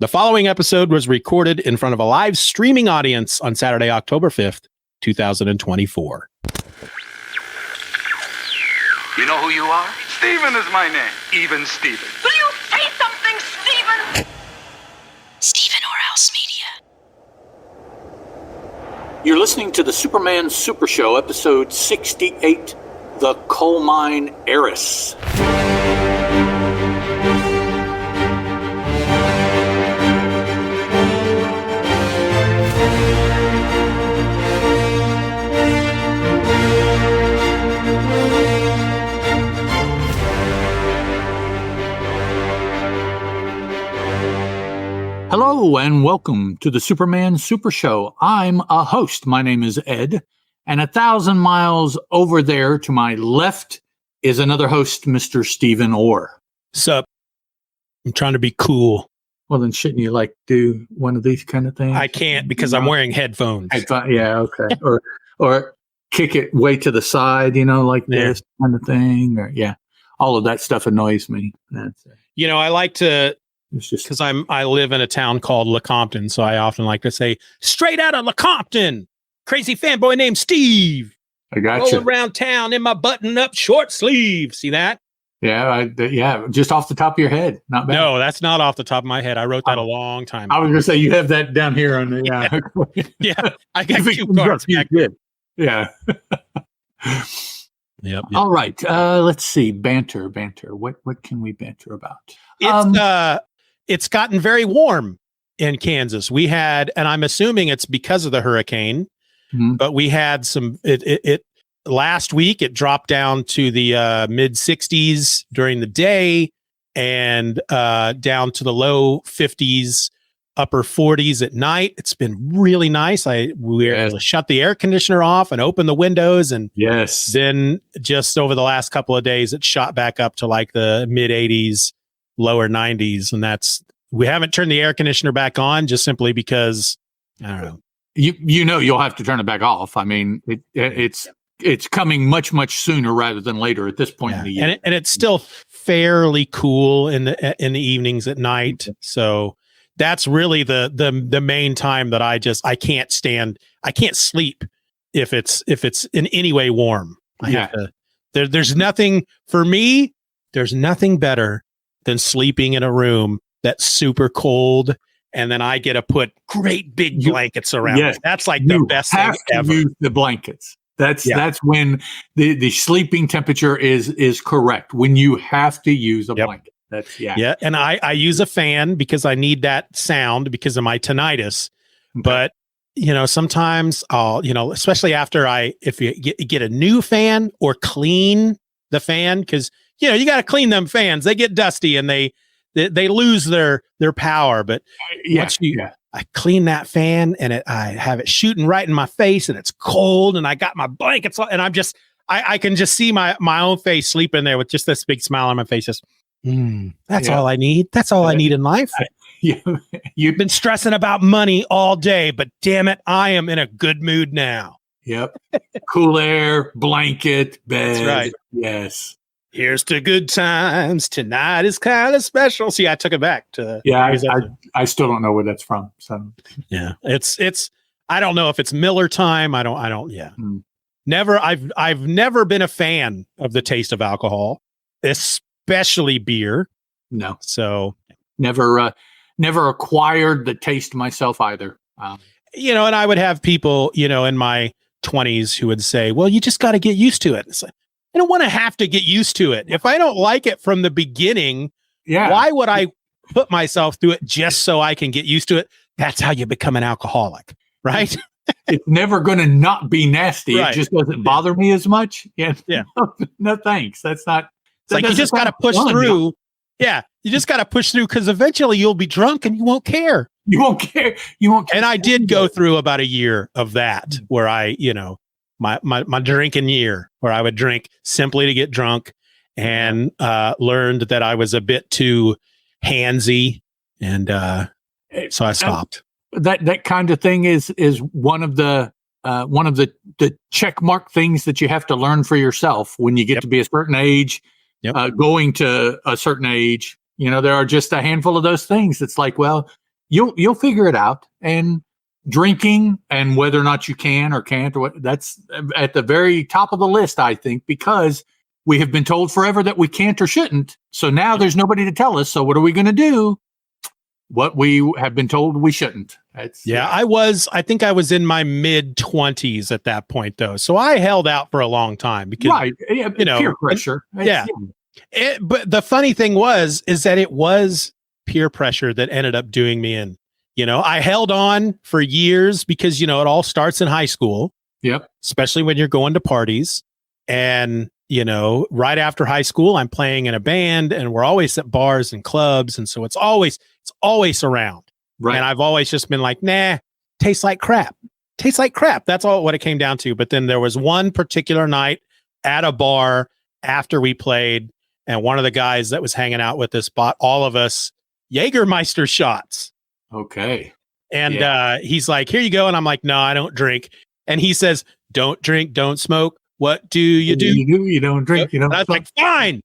The following episode was recorded in front of a live streaming audience on Saturday, October 5th, 2024. You know who you are? Steeven is my name. Even Steeven. Will you say something, Steeven? Steeven or Else Media. You're listening to the Superman Super Show, episode 68, The Coal Mine Heiress. Hello and welcome to the Superman Super Show. I'm a host. My name is Ed, and 1,000 miles over there to my left is another host, Mr. Steven Orr. Sup? I'm trying to be cool. Well, then shouldn't you do one of these kind of things? I can't because I'm wearing headphones. Yeah, okay. or kick it way to the side, this kind of thing. Or all of that stuff annoys me. That's it. I like to. It's just because I live in a town called Lecompton, so I often like to say, straight out of Lecompton, crazy fanboy named Steve. I got you. Rolling around town in my button-up short sleeve. See that? Yeah, just off the top of your head. Not bad. No, that's not off the top of my head. I wrote that a long time ago. I was going to say, you have that down here on the... Yeah, I got cue cards. Yeah. Yep. All right. Let's see. Banter. What can we banter about? It's gotten very warm in Kansas. We had, and I'm assuming it's because of the hurricane, but we had some, it last week, it dropped down to the mid 60s during the day and down to the low 50s, upper 40s at night. It's been really nice. We were able to shut the air conditioner off and open the windows. And then just over the last couple of days, it shot back up to like the mid 80s. Lower 90s, and we haven't turned the air conditioner back on just simply because I don't know. You'll have to turn it back off. I mean, it's coming much sooner rather than later at this point in the year, and it's still fairly cool in the evenings at night. So that's really the main time that I can't stand. I can't sleep if it's in any way warm. There's nothing for me. There's nothing better than sleeping in a room that's super cold, and then I get to put great big blankets around. Yes, that's like the best thing ever. Use the blankets. That's when the sleeping temperature is correct. When you have to use a blanket. And I use a fan because I need that sound because of my tinnitus. Okay. But sometimes I'll especially after if you get a new fan or clean the fan because. You got to clean them fans. They get dusty and they lose their power. But I clean that fan and I have it shooting right in my face and it's cold and I got my blankets on and I can just see my own face sleeping there with just this big smile on my face. Just, that's all I need. That's all I need in life. You've been stressing about money all day, but damn it, I am in a good mood now. Yep. Cool air, blanket, bed. That's right. Yes. Here's to good times. Tonight is kind of special. See, I took it back to. Yeah, I still don't know where that's from. So yeah, it's. I don't know if it's Miller time. I don't. Yeah, never. I've never been a fan of the taste of alcohol, especially beer. No, so never acquired the taste myself either. And I would have people, in my 20s who would say, "Well, you just got to get used to it." It's like, I don't want to have to get used to it. If I don't like it from the beginning, why would I put myself through it just so I can get used to it? That's how you become an alcoholic, right? It's never going to not be nasty. Right. It just doesn't bother me as much. Yeah. No, thanks. That's not. It's like you just got to push through. Yeah. You just got to push through because eventually you'll be drunk and you won't care. You won't care. And I did go through about a year of that where I, my drinking year where I would drink simply to get drunk and learned that I was a bit too handsy. And so I stopped. That kind of thing is one of the check mark things that you have to learn for yourself when you get to be a certain age, going to a certain age. There are just a handful of those things. It's like, well, you'll figure it out. And drinking and whether or not you can or can't, or what, that's at the very top of the list, I think, because we have been told forever that we can't or shouldn't. So now there's nobody to tell us. So what are we going to do? What we have been told we shouldn't. I think I was in my mid-20s at that point, though. So I held out for a long time because, peer pressure. But the funny thing is that it was peer pressure that ended up doing me in. I held on for years because, it all starts in high school. Yep. Especially when you're going to parties. And, right after high school, I'm playing in a band and we're always at bars and clubs. And so it's always around. Right. And I've always just been like, nah, tastes like crap. Tastes like crap. That's all what it came down to. But then there was one particular night at a bar after we played, and one of the guys that was hanging out with us bought all of us Jägermeister shots. Okay. And he's like, here you go. And I'm like, no, I don't drink. And he says, don't drink, don't smoke. What do you do? You don't drink, you don't smoke. I was like, fine.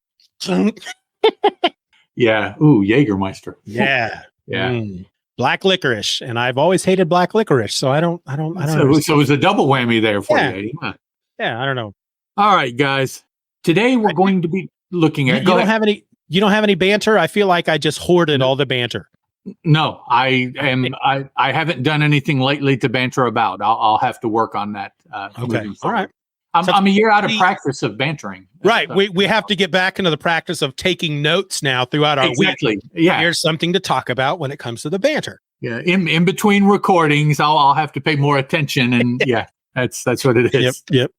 Yeah. Ooh, Jägermeister. Yeah. Yeah. Black licorice. And I've always hated black licorice. So I don't know. So it was a double whammy there for you. Yeah. I don't know. All right, guys. Today we're going to be looking at, you don't have any banter. I feel like I just hoarded all the banter. No, I haven't done anything lately to banter about. I'll have to work on that. Okay. All right. I'm a year out of practice of bantering. Right. We have to get back into the practice of taking notes now throughout our week. Yeah. Here's something to talk about when it comes to the banter. Yeah. In between recordings, I'll have to pay more attention. And yeah, that's what it is. Yep.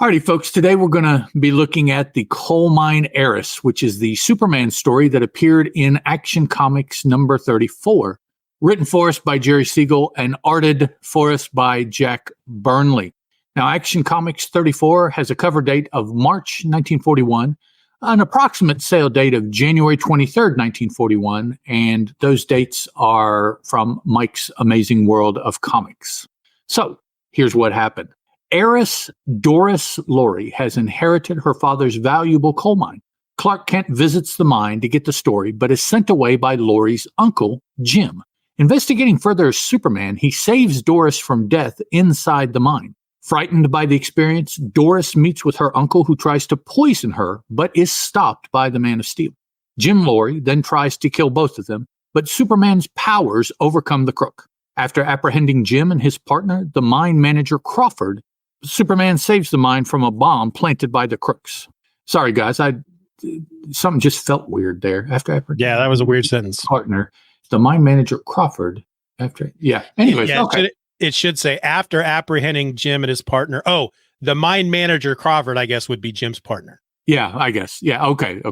Alrighty, folks. Today we're going to be looking at the Coal Mine Heiress, which is the Superman story that appeared in Action Comics number 34, written for us by Jerry Siegel and arted for us by Jack Burnley. Now, Action Comics 34 has a cover date of March 1941, an approximate sale date of January 23rd, 1941, and those dates are from Mike's Amazing World of Comics. So, here's what happened. Heiress Doris Laurey has inherited her father's valuable coal mine. Clark Kent visits the mine to get the story, but is sent away by Laurey's uncle, Jim. Investigating further as Superman, he saves Doris from death inside the mine. Frightened by the experience, Doris meets with her uncle, who tries to poison her, but is stopped by the Man of Steel. Jim Laurey then tries to kill both of them, but Superman's powers overcome the crook. After apprehending Jim and his partner, the mine manager Crawford, Superman saves the mine from a bomb planted by the crooks. Sorry, guys, something just felt weird there. That was a weird sentence. Partner, the mine manager Crawford. Anyways, okay. It should say after apprehending Jim and his partner. Oh, the mine manager Crawford, I guess, would be Jim's partner. Yeah, I guess. Yeah. Okay.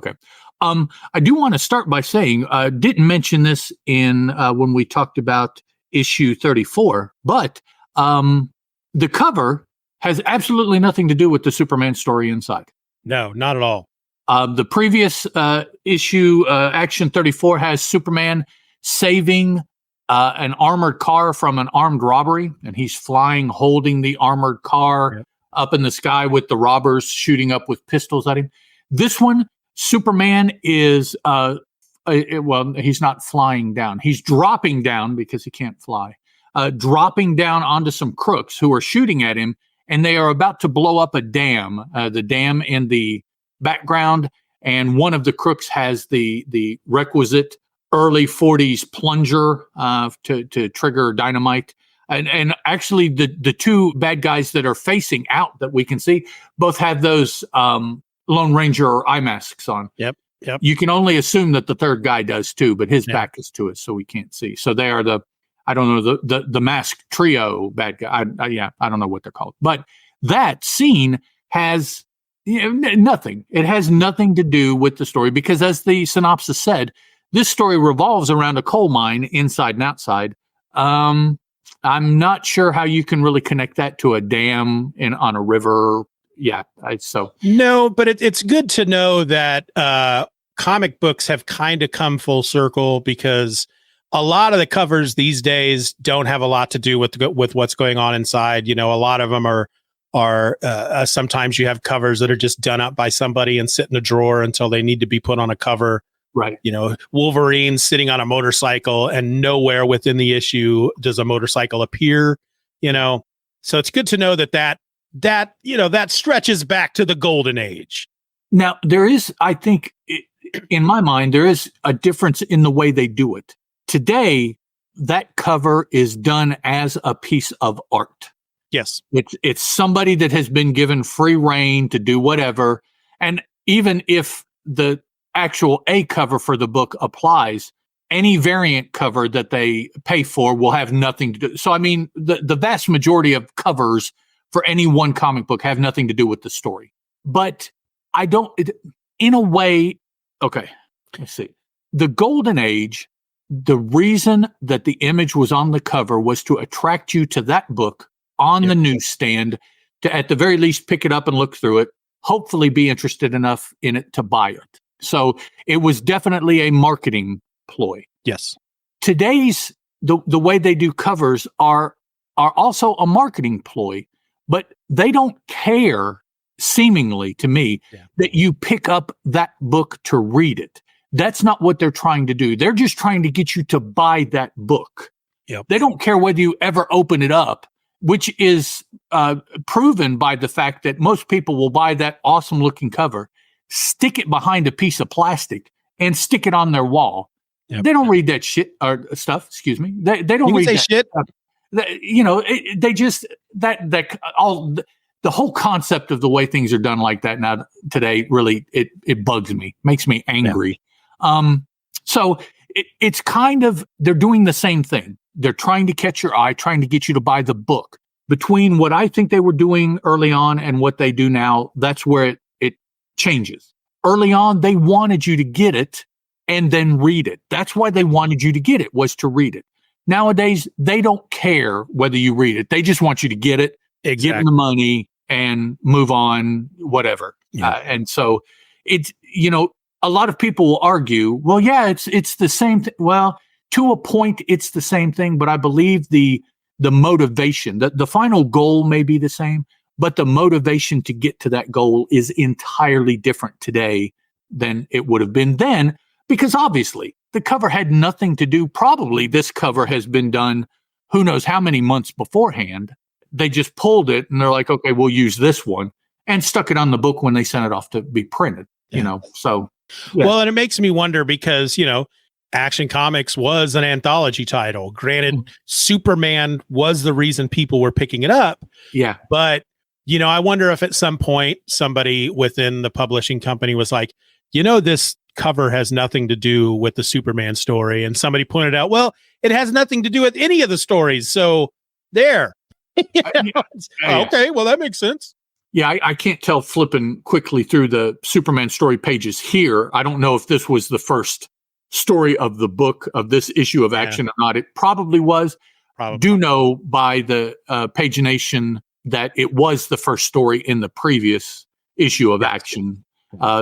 I do want to start by saying, didn't mention this in when we talked about issue 34, but the cover has absolutely nothing to do with the Superman story inside. No, not at all. The previous issue, Action 34, has Superman saving an armored car from an armed robbery, and he's flying, holding the armored car up in the sky with the robbers shooting up with pistols at him. This one, Superman is, he's not flying down. He's dropping down because he can't fly, dropping down onto some crooks who are shooting at him, and they are about to blow up a dam, the dam in the background, and one of the crooks has the requisite early 40s plunger to trigger dynamite. And actually, the two bad guys that are facing out that we can see both have those Lone Ranger eye masks on. Yep. You can only assume that the third guy does too, but his back is to us, so we can't see. So they are the masked trio bad guy. I don't know what they're called. But that scene has nothing. It has nothing to do with the story because, as the synopsis said, this story revolves around a coal mine inside and outside. I'm not sure how you can really connect that to a dam on a river. No, but it's good to know that comic books have kind of come full circle, because a lot of the covers these days don't have a lot to do with what's going on inside. A lot of them are sometimes you have covers that are just done up by somebody and sit in a drawer until they need to be put on a cover Right. Wolverine sitting on a motorcycle, and nowhere within the issue does a motorcycle appear. So it's good to know that stretches back to the golden age. Now, there is, I think, in my mind, there is a difference in the way they do it. Today, that cover is done as a piece of art. Yes. It's somebody that has been given free rein to do whatever. And even if the actual A cover for the book applies, any variant cover that they pay for will have nothing to do. So, I mean, the vast majority of covers for any one comic book have nothing to do with the story. But in a way, okay, let's see. The Golden Age, the reason that the image was on the cover was to attract you to that book on the newsstand, to at the very least pick it up and look through it, hopefully be interested enough in it to buy it. So it was definitely a marketing ploy. Yes. Today's, the way they do covers are also a marketing ploy, but they don't care, seemingly to me, that you pick up that book to read it. That's not what they're trying to do. They're just trying to get you to buy that book. Yep. They don't care whether you ever open it up, which is proven by the fact that most people will buy that awesome looking cover, stick it behind a piece of plastic, and stick it on their wall. Yep. They don't read that shit or stuff. Excuse me. They don't read that shit. They just all the whole concept of the way things are done like that now today really it bugs me, makes me angry. Yeah. So it's kind of, they're doing the same thing. They're trying to catch your eye, trying to get you to buy the book. Between what I think they were doing early on and what they do now, that's where it changes. Early on, they wanted you to get it and then read it. That's why they wanted you to get it, was to read it. Nowadays, they don't care whether you read it. They just want you to get it, get them the money, and move on, whatever. Yeah. And so it's, a lot of people will argue, well, yeah, it's the same thing. Well, to a point, it's the same thing, but I believe the motivation, the final goal may be the same, but the motivation to get to that goal is entirely different today than it would have been then, because obviously the cover had nothing to do. Probably this cover has been done who knows how many months beforehand. They just pulled it and they're like, okay, we'll use this one, and stuck it on the book when they sent it off to be printed, so. Yeah. Well, and it makes me wonder because, Action Comics was an anthology title. Granted, Superman was the reason people were picking it up. Yeah. But, I wonder if at some point somebody within the publishing company was like, this cover has nothing to do with the Superman story. And somebody pointed out, well, it has nothing to do with any of the stories. So there. Okay, well, that makes sense. Yeah, I can't tell flipping quickly through the Superman story pages here. I don't know if this was the first story of the book of this issue of Action or not. It probably was. Do know by the pagination that it was the first story in the previous issue of Action.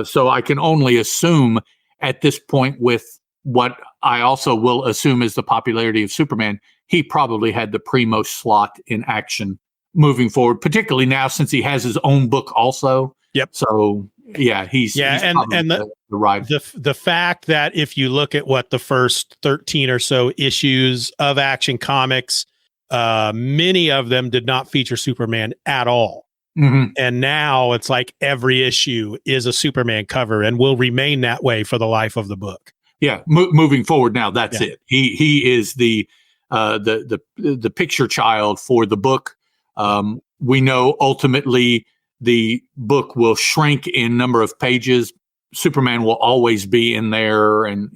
So I can only assume at this point, with what I also will assume is the popularity of Superman, he probably had the primo slot in Action moving forward, particularly now since he has his own book also. Yep. So yeah, he's and the ride. The fact that if you look at what the first 13 or so issues of Action Comics, many of them did not feature Superman at all. Mm-hmm. And now it's like every issue is a Superman cover and will remain that way for the life of the book. Yeah, moving forward now, that's it. He is the picture child for the book. We know ultimately the book will shrink in number of pages. Superman will always be in there. And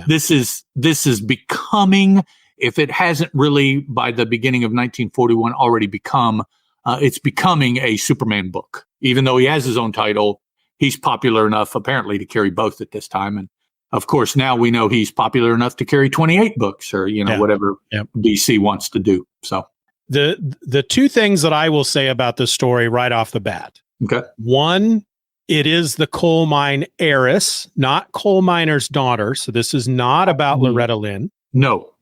this is becoming, if it hasn't really by the beginning of 1941 already become, it's becoming a Superman book. Even though he has his own title, he's popular enough apparently to carry both at this time. And of course, now we know he's popular enough to carry 28 books or, whatever DC wants to do. So the two things that I will say about this story right off the bat. Okay. One, it is the Coal Mine Heiress, not Coal Miner's daughter. So this is not about Loretta Lynn. No.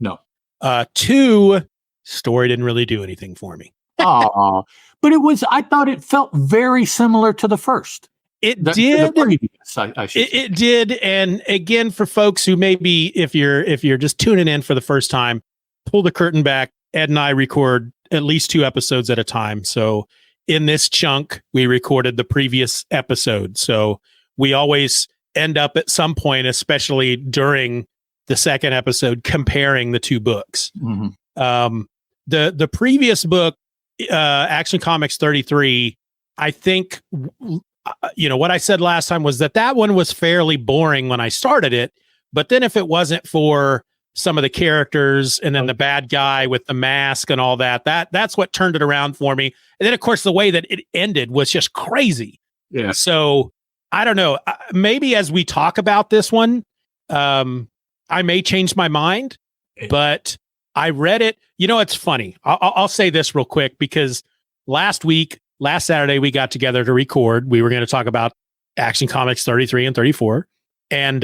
Two, story didn't really do anything for me. But I thought it felt very similar to the first. It The did. previous, I should say. It did. And again, for folks who maybe, if you're just tuning in for the first time, pull the curtain back. Ed and I record at least 2 episodes at a time. So in this chunk, we recorded the previous episode. So we always end up at some point, especially during the second episode, comparing the 2 books. Mm-hmm. The previous book, Action Comics 33, I think, what I said last time was that one was fairly boring when I started it. But then if it wasn't for some of the characters and then the bad guy with the mask and all that's what turned it around for me. And then, of course, the way that it ended was just crazy. Yeah. So I don't know. Maybe as we talk about this one, I may change my mind, but I read it. It's funny. I'll say this real quick because last Saturday, we got together to record. We were going to talk about Action Comics 33 and 34. And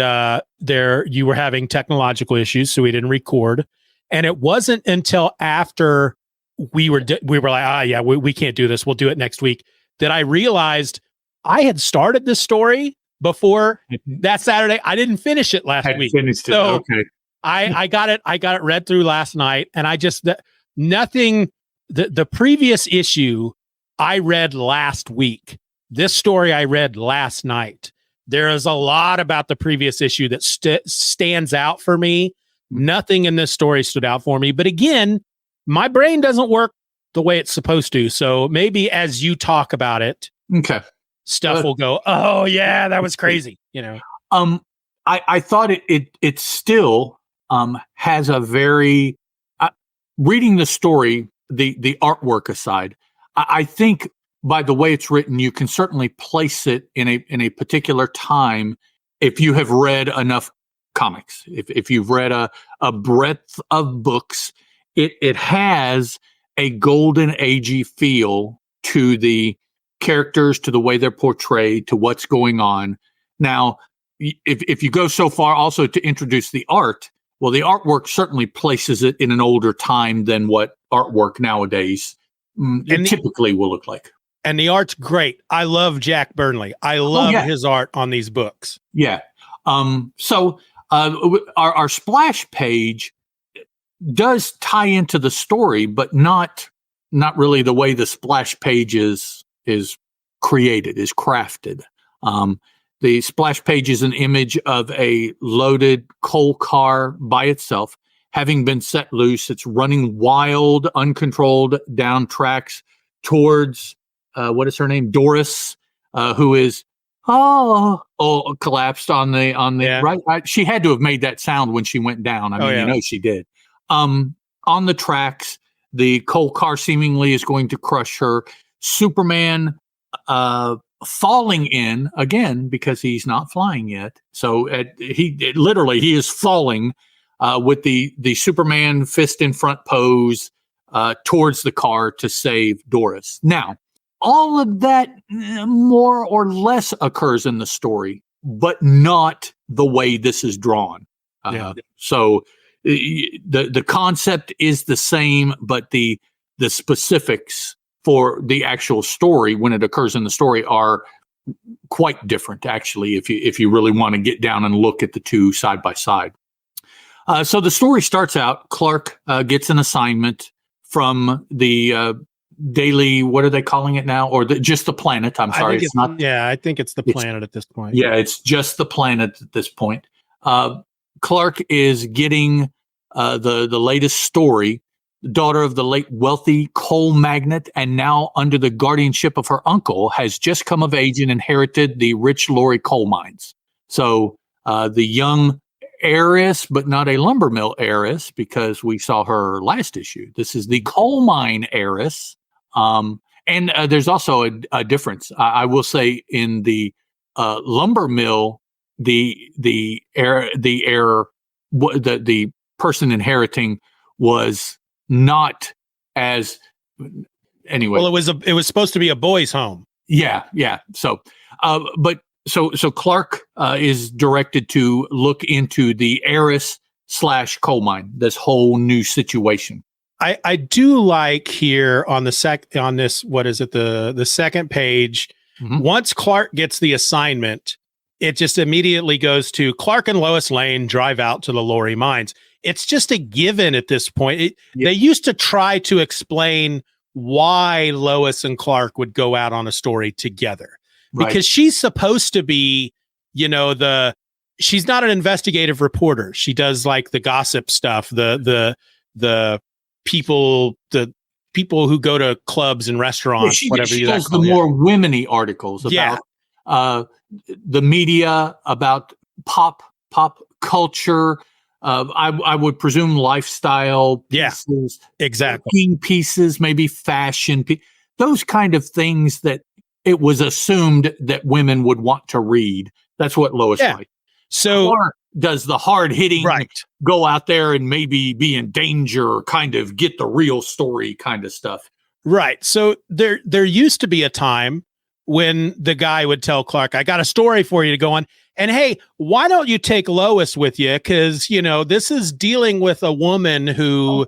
you were having technological issues, so we didn't record. And it wasn't until after we were like, we can't do this. We'll do it next week. That I realized I had started this story before that Saturday. I didn't finish it last week. Finished it. So okay. I got it read through last night, and I just nothing. The previous issue I read last week. This story I read last night. There is a lot about the previous issue that stands out for me. Nothing in this story stood out for me. But again, my brain doesn't work the way it's supposed to. So maybe as you talk about it, okay, stuff will go, oh yeah, that was crazy. I thought it still has a very reading the story, the artwork aside, I think by the way it's written, you can certainly place it in a particular time if you have read enough comics. If you've read a breadth of books, it has a golden agey feel to the characters, to the way they're portrayed, to what's going on. Now, if you go so far also to introduce the art, well, the artwork certainly places it in an older time than what artwork nowadays typically will look like. And the art's great. I love Jack Burnley. I love his art on these books. Yeah. So our splash page does tie into the story, but not really the way the splash page is created, is crafted. The splash page is an image of a loaded coal car by itself, having been set loose. It's running wild, uncontrolled down tracks towards what is her name? Doris, who is collapsed on the right. She had to have made that sound when she went down. I mean, she did. On the tracks, the coal car seemingly is going to crush her. Superman falling in again because he's not flying yet. So he is falling with the Superman fist in front pose towards the car to save Doris. Now, all of that more or less occurs in the story, but not the way this is drawn. So the concept is the same, but the specifics for the actual story when it occurs in the story are quite different, actually, if you really want to get down and look at the two side by side. So the story starts out, Clark gets an assignment from the daily, what are they calling it now? Or just the planet. I'm sorry. It's not. Yeah, I think it's the planet at this point. Yeah, it's just the planet at this point. Clark is getting the latest story. The daughter of the late wealthy coal magnate and now under the guardianship of her uncle has just come of age and inherited the rich Laurey coal mines. So the young heiress, but not a lumber mill heiress, because we saw her last issue. This is the Coal Mine Heiress. And there's also a difference. I will say in the lumber mill, the person inheriting was not as anyway. Well, it was supposed to be a boys' home. Yeah. So, So Clark is directed to look into the heiress / coal mine, this whole new situation. I do like here on the second page, Once Clark gets the assignment, it just immediately goes to Clark and Lois Lane drive out to the Laurey mines. It's just a given at this point. They used to try to explain why Lois and Clark would go out on a story together, because she's supposed to be, you know, she's not an investigative reporter. She does like the gossip stuff, the people who go to clubs and restaurants, she whatever you does call the it. more women-y articles about the media, about pop culture. I would presume lifestyle pieces, exactly. Cooking pieces, maybe fashion, those kind of things that it was assumed that women would want to read. That's what Lois writes. So Clark does the hard hitting, right. Go out there and maybe be in danger, kind of get the real story kind of stuff. Right. So there used to be a time when the guy would tell Clark, I got a story for you to go on. And hey, why don't you take Lois with you? Because, you know, this is dealing with a woman who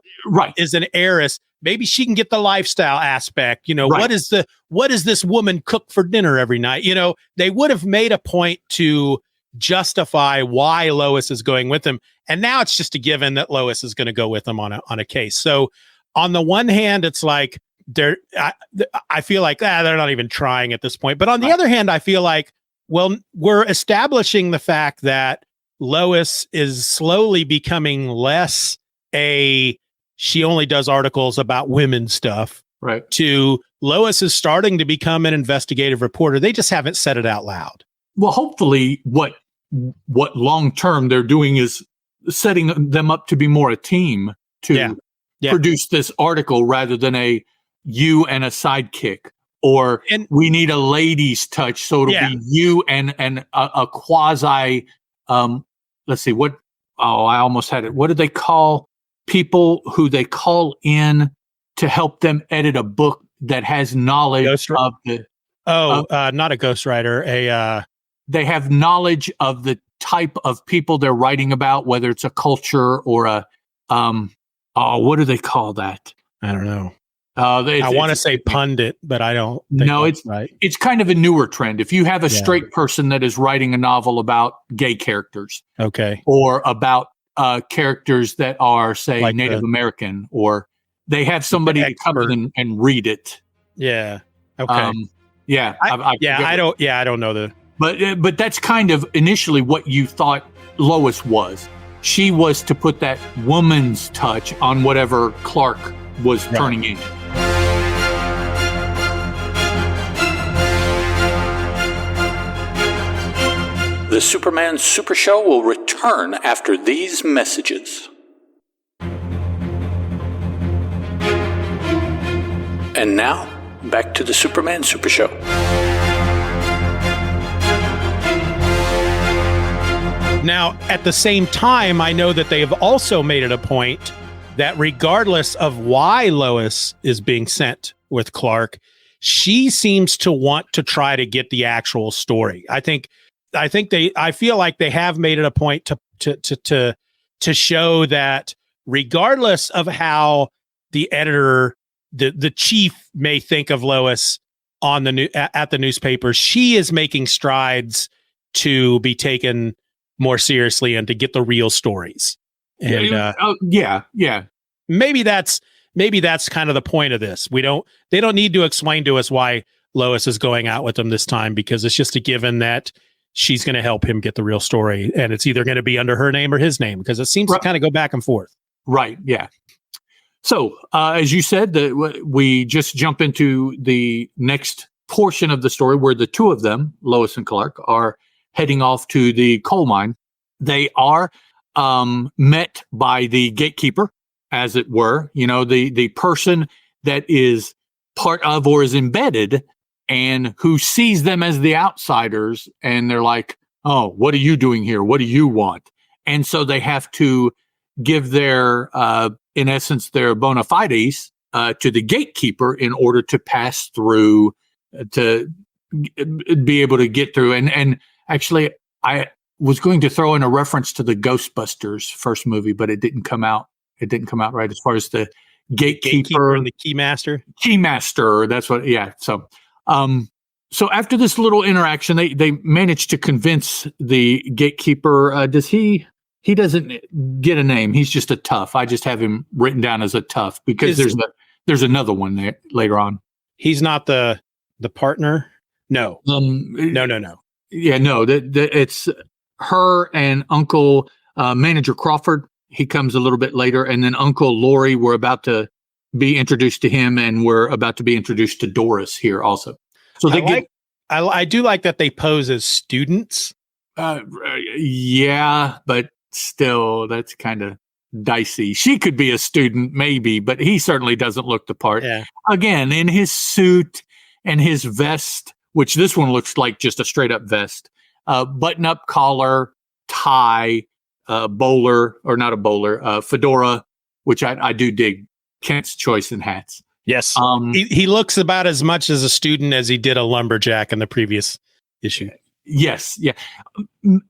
is an heiress. Maybe she can get the lifestyle aspect. You know, what does this woman cook for dinner every night? You know, they would have made a point to justify why Lois is going with him. And now it's just a given that Lois is going to go with him on a case. So on the one hand, it's like I feel like they're not even trying at this point. But on the other hand, I feel like, well, we're establishing the fact that Lois is slowly becoming less she only does articles about women's stuff. Right. To Lois is starting to become an investigative reporter. They just haven't said it out loud. Well, hopefully what long term they're doing is setting them up to be more a team to produce this article rather than you and a sidekick, or we need a ladies touch. So it'll be you and a quasi, let's see I almost had it. What do they call people who they call in to help them edit a book that has knowledge of the, not a ghostwriter, they have knowledge of the type of people they're writing about, whether it's a culture or what do they call that? I don't know. I want to say pundit, but I don't think that's right. It's kind of a newer trend. If you have a straight person that is writing a novel about gay characters, or about characters that are, say, like Native American, or they have somebody to come in and read it. Yeah. Okay. I don't know but that's kind of initially what you thought Lois was. She was to put that woman's touch on whatever Clark was turning in. The Superman Super Show will return after these messages. And now, back to the Superman Super Show. Now, at the same time, I know that they have also made it a point that regardless of why Lois is being sent with Clark, she seems to want to try to get the actual story. I feel like they have made it a point to show that regardless of how the editor, the chief may think of Lois at the newspaper, she is making strides to be taken more seriously and to get the real stories. And maybe that's kind of the point of this. They don't need to explain to us why Lois is going out with him this time, because it's just a given that she's going to help him get the real story, and it's either going to be under her name or his name, because it seems to kind of go back and forth. Right. Yeah. So, as you said, we just jump into the next portion of the story where the two of them, Lois and Clark, are heading off to the coal mine. They are met by the gatekeeper, as it were, the person that is part of or is embedded and who sees them as the outsiders. And they're like, oh, what are you doing here? What do you want? And so they have to give their, in essence, their bona fides to the gatekeeper in order to pass through, to be able to get through. And actually, I was going to throw in a reference to the Ghostbusters first movie, but it didn't come out. It didn't come out right as far as the gatekeeper and the keymaster. Keymaster. That's what. Yeah. So So after this little interaction, they manage to convince the gatekeeper. He doesn't get a name. He's just a tough. I just have him written down as a tough because there's another one there later on. He's not the partner. No. No. Yeah, no. It's her and Uncle Manager Crawford. He comes a little bit later, and then Uncle Laurey. We're about to be introduced to him, and we're about to be introduced to Doris here also. So I do like that they pose as students. Yeah, but still, that's kind of dicey. She could be a student, maybe, but he certainly doesn't look the part. Yeah. Again, in his suit and his vest, which this one looks like just a straight up vest, button-up collar, tie, fedora, which I do dig. Kent's choice in hats. Yes. He looks about as much as a student as he did a lumberjack in the previous issue. Yes. Yeah.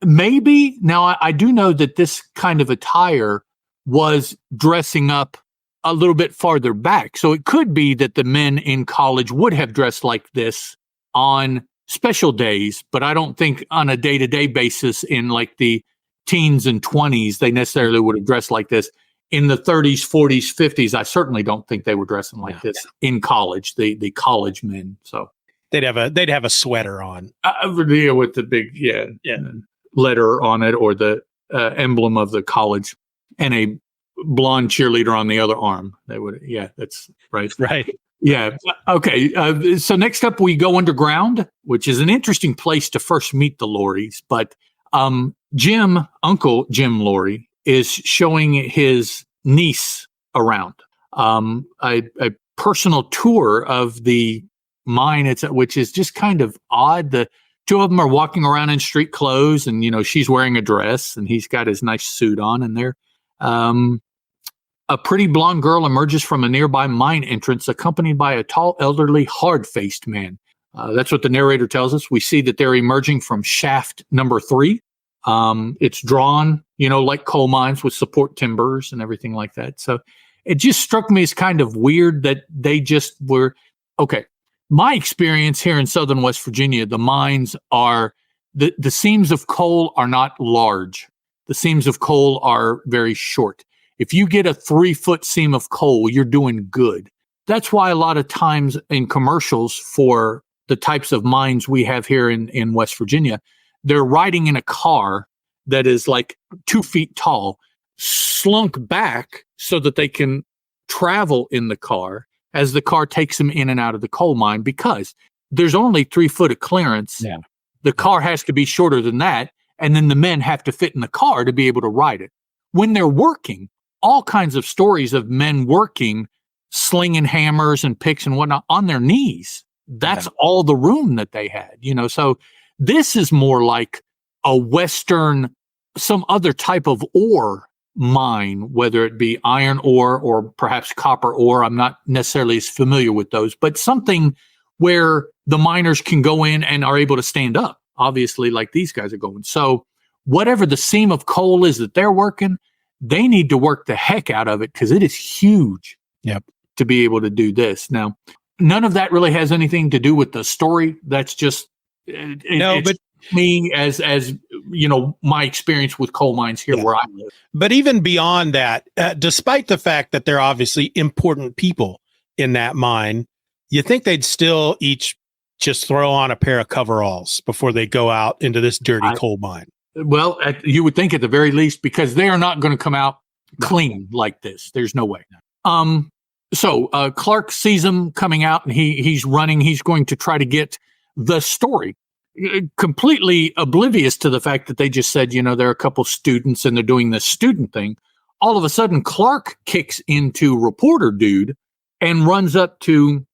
Maybe. Now, I do know that this kind of attire was dressing up a little bit farther back. So it could be that the men in college would have dressed like this on special days, but I don't think on a day-to-day basis in like the teens and 20s, they necessarily would have dressed like this. In the 30s, 40s, 50s, I certainly don't think they were dressing like this in college, the college men. So they'd have a sweater on. With the big letter on it or the emblem of the college and a blonde cheerleader on the other arm. They would, that's right. Right. Yeah. Okay. So next up, we go underground, which is an interesting place to first meet the Laureys. But Uncle Jim Laurey, is showing his niece around. A personal tour of the mine, which is just kind of odd. The two of them are walking around in street clothes, and she's wearing a dress, and he's got his nice suit on. And they're a pretty blonde girl emerges from a nearby mine entrance, accompanied by a tall, elderly, hard-faced man. That's what the narrator tells us. We see that they're emerging from shaft number 3. It's drawn, like coal mines with support timbers and everything like that. So it just struck me as kind of weird that they just were, okay. My experience here in Southern West Virginia, the mines are, the seams of coal are not large. The seams of coal are very short. If you get a 3-foot seam of coal, you're doing good. That's why a lot of times in commercials for the types of mines we have here in West Virginia, they're riding in a car that is like 2 feet tall, slunk back so that they can travel in the car as the car takes them in and out of the coal mine, because there's only 3 foot of clearance. Yeah. The car has to be shorter than that. And then the men have to fit in the car to be able to ride it. When they're working, all kinds of stories of men working, slinging hammers and picks and whatnot on their knees. That's all the room that they had, so this is more like a Western, some other type of ore mine, whether it be iron ore or perhaps copper ore. I'm not necessarily as familiar with those, but something where the miners can go in and are able to stand up, obviously, like these guys are going. So whatever the seam of coal is that they're working, they need to work the heck out of it because it is huge to be able to do this. Now, none of that really has anything to do with the story. That's just but me as my experience with coal mines here where I live. But even beyond that, despite the fact that they're obviously important people in that mine, you think they'd still each just throw on a pair of coveralls before they go out into this dirty coal mine. Well, you would think at the very least, because they are not going to come out clean like this. There's no way. So Clark sees him coming out, and he's running. He's going to try to get the story, completely oblivious to the fact that they just said, there are a couple students and they're doing this student thing. All of a sudden, Clark kicks into reporter dude and runs up to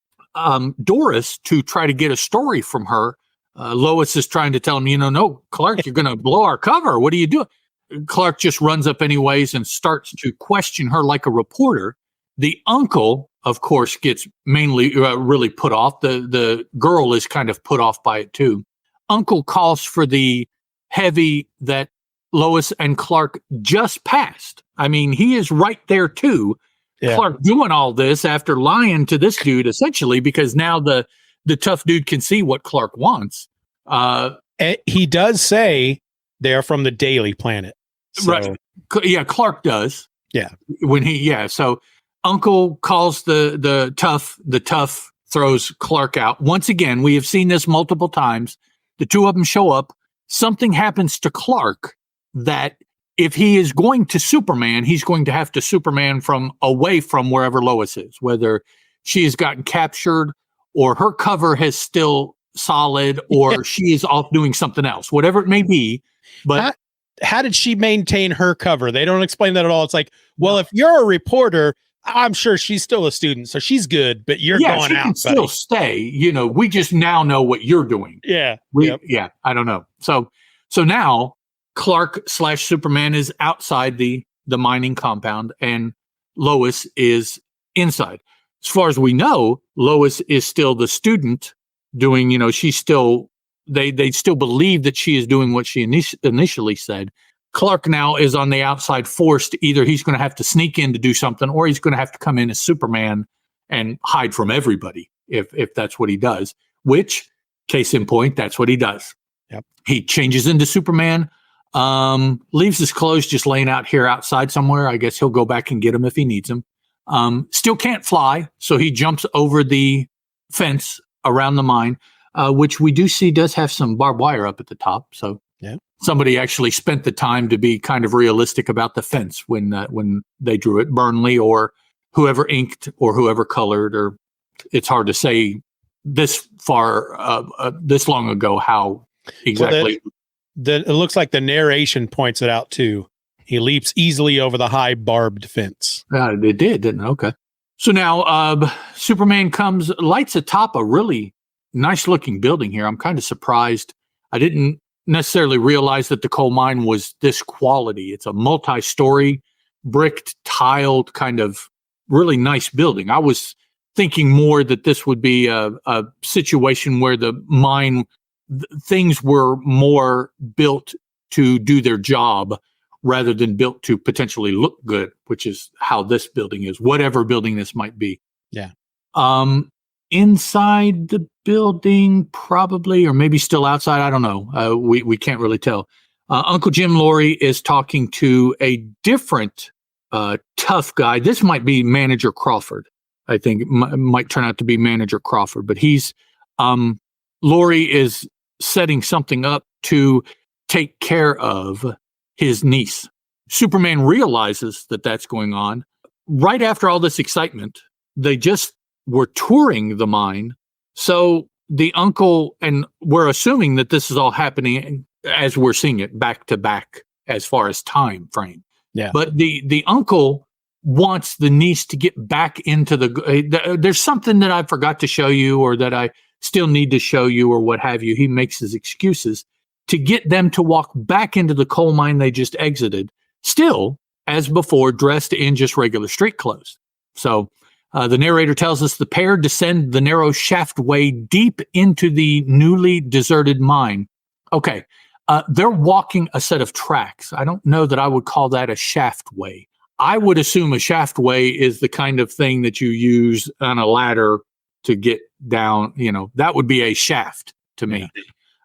Doris to try to get a story from her. Lois is trying to tell him, no, Clark, you're going to blow our cover. What are you doing? Clark just runs up anyways and starts to question her like a reporter. The uncle, of course, gets mainly really put off. The girl is kind of put off by it too. Uncle calls for the heavy that Lois and Clark just passed. I mean, he is right there too. Yeah. Clark doing all this after lying to this dude, essentially, because now the the tough dude can see what Clark wants. He does say they're from the Daily Planet. So. Right. Yeah, Clark does. Yeah. So Uncle calls the tough throws Clark out. Once again, we have seen this multiple times. The two of them show up. Something happens to Clark that if he is going to Superman, he's going to have to Superman from away from wherever Lois is, whether she has gotten captured or her cover has still solid or she is off doing something else, whatever it may be. But how did she maintain her cover? They don't explain that at all. It's like, well, if you're a reporter, I'm sure she's still a student, so she's good, but you're going she out. Can still stay. We just now know what you're doing. Yeah. Yeah. I don't know. So now Clark / Superman is outside the mining compound and Lois is inside. As far as we know, Lois is still the student doing, she's still, they still believe that she is doing what she initially said. Clark now is on the outside forced. Either he's going to have to sneak in to do something, or he's going to have to come in as Superman and hide from everybody if that's what he does, which, case in point, that's what he does. Yep. He changes into Superman, leaves his clothes just laying out here outside somewhere. I guess he'll go back and get them if he needs them. Still can't fly, so he jumps over the fence around the mine, which we do see does have some barbed wire up at the top. So yeah. Somebody actually spent the time to be kind of realistic about the fence when they drew it. Burnley or whoever inked or whoever colored, or it's hard to say this far, this long ago, how exactly. Well, it looks like the narration points it out too. He leaps easily over the high barbed fence. It did, didn't it? Okay. So now Superman lights atop a really nice looking building here. I'm kind of surprised. I didn't necessarily realize that the coal mine was this quality. It's a multi-story, bricked, tiled, kind of really nice building. I was thinking more that this would be a situation where the mine, things were more built to do their job rather than built to potentially look good, which is how this building is, whatever building this might be. Yeah. Inside the building, probably, or maybe still outside. I don't know. We can't really tell. Uncle Jim Laurey is talking to a different tough guy. This might be Manager Crawford. I think it might turn out to be Manager Crawford, but Laurey is setting something up to take care of his niece. Superman realizes that that's going on. Right after all this excitement, they just were touring the mine. So the uncle, and we're assuming that this is all happening as we're seeing it back to back as far as time frame. Yeah. But the uncle wants the niece to get back into there's something that I forgot to show you or that I still need to show you or what have you. He makes his excuses to get them to walk back into the coal mine they just exited, still, as before, dressed in just regular street clothes. So the narrator tells us the pair descend the narrow shaftway deep into the newly deserted mine. Okay, they're walking a set of tracks. I don't know that I would call that a shaftway. I would assume a shaftway is the kind of thing that you use on a ladder to get down. That would be a shaft to me.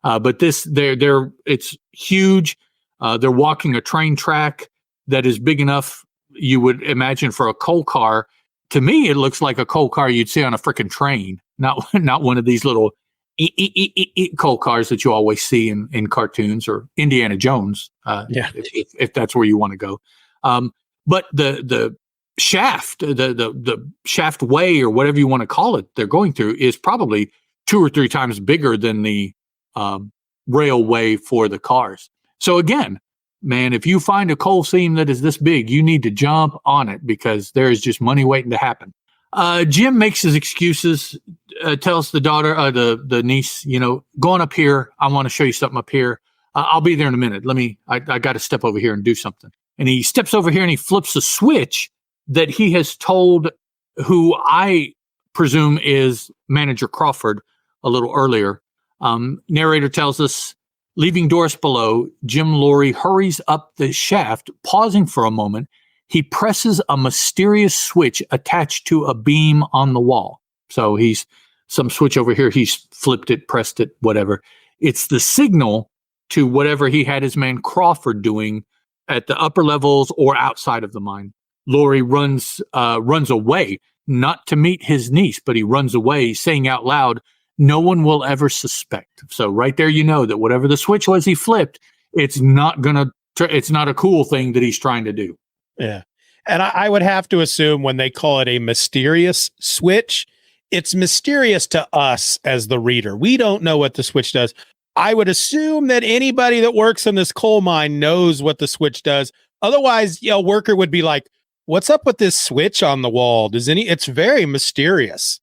But this, it's huge. They're walking a train track that is big enough, you would imagine, for a coal car. To me, it looks like a coal car you'd see on a freaking train, not one of these little coal cars that you always see in cartoons or Indiana Jones, if that's where you want to go. But the shaft, the shaft way or whatever you want to call it, they're going through is probably 2 or 3 times bigger than the railway for the cars. So again, man, if you find a coal seam that is this big, you need to jump on it because there is just money waiting to happen. Jim makes his excuses, tells the daughter, the niece, going up here. I want to show you something up here. I'll be there in a minute. I got to step over here and do something. And he steps over here and he flips a switch that he has told, who I presume is Manager Crawford, a little earlier. Narrator tells us, leaving Doris below, Jim Laurey hurries up the shaft, pausing for a moment. He presses a mysterious switch attached to a beam on the wall. So he's some switch over here. He's flipped it, pressed it, whatever. It's the signal to whatever he had his man Crawford doing at the upper levels or outside of the mine. Laurey runs away, not to meet his niece, but he runs away, saying out loud, "No one will ever suspect." So right there, you know that whatever the switch was he flipped, it's not a cool thing that he's trying to do. Yeah. And I would have to assume when they call it a mysterious switch, it's mysterious to us as the reader. We don't know what the switch does. I would assume that anybody that works in this coal mine knows what the switch does. Otherwise, a worker would be like, "What's up with this switch on the wall? It's very mysterious."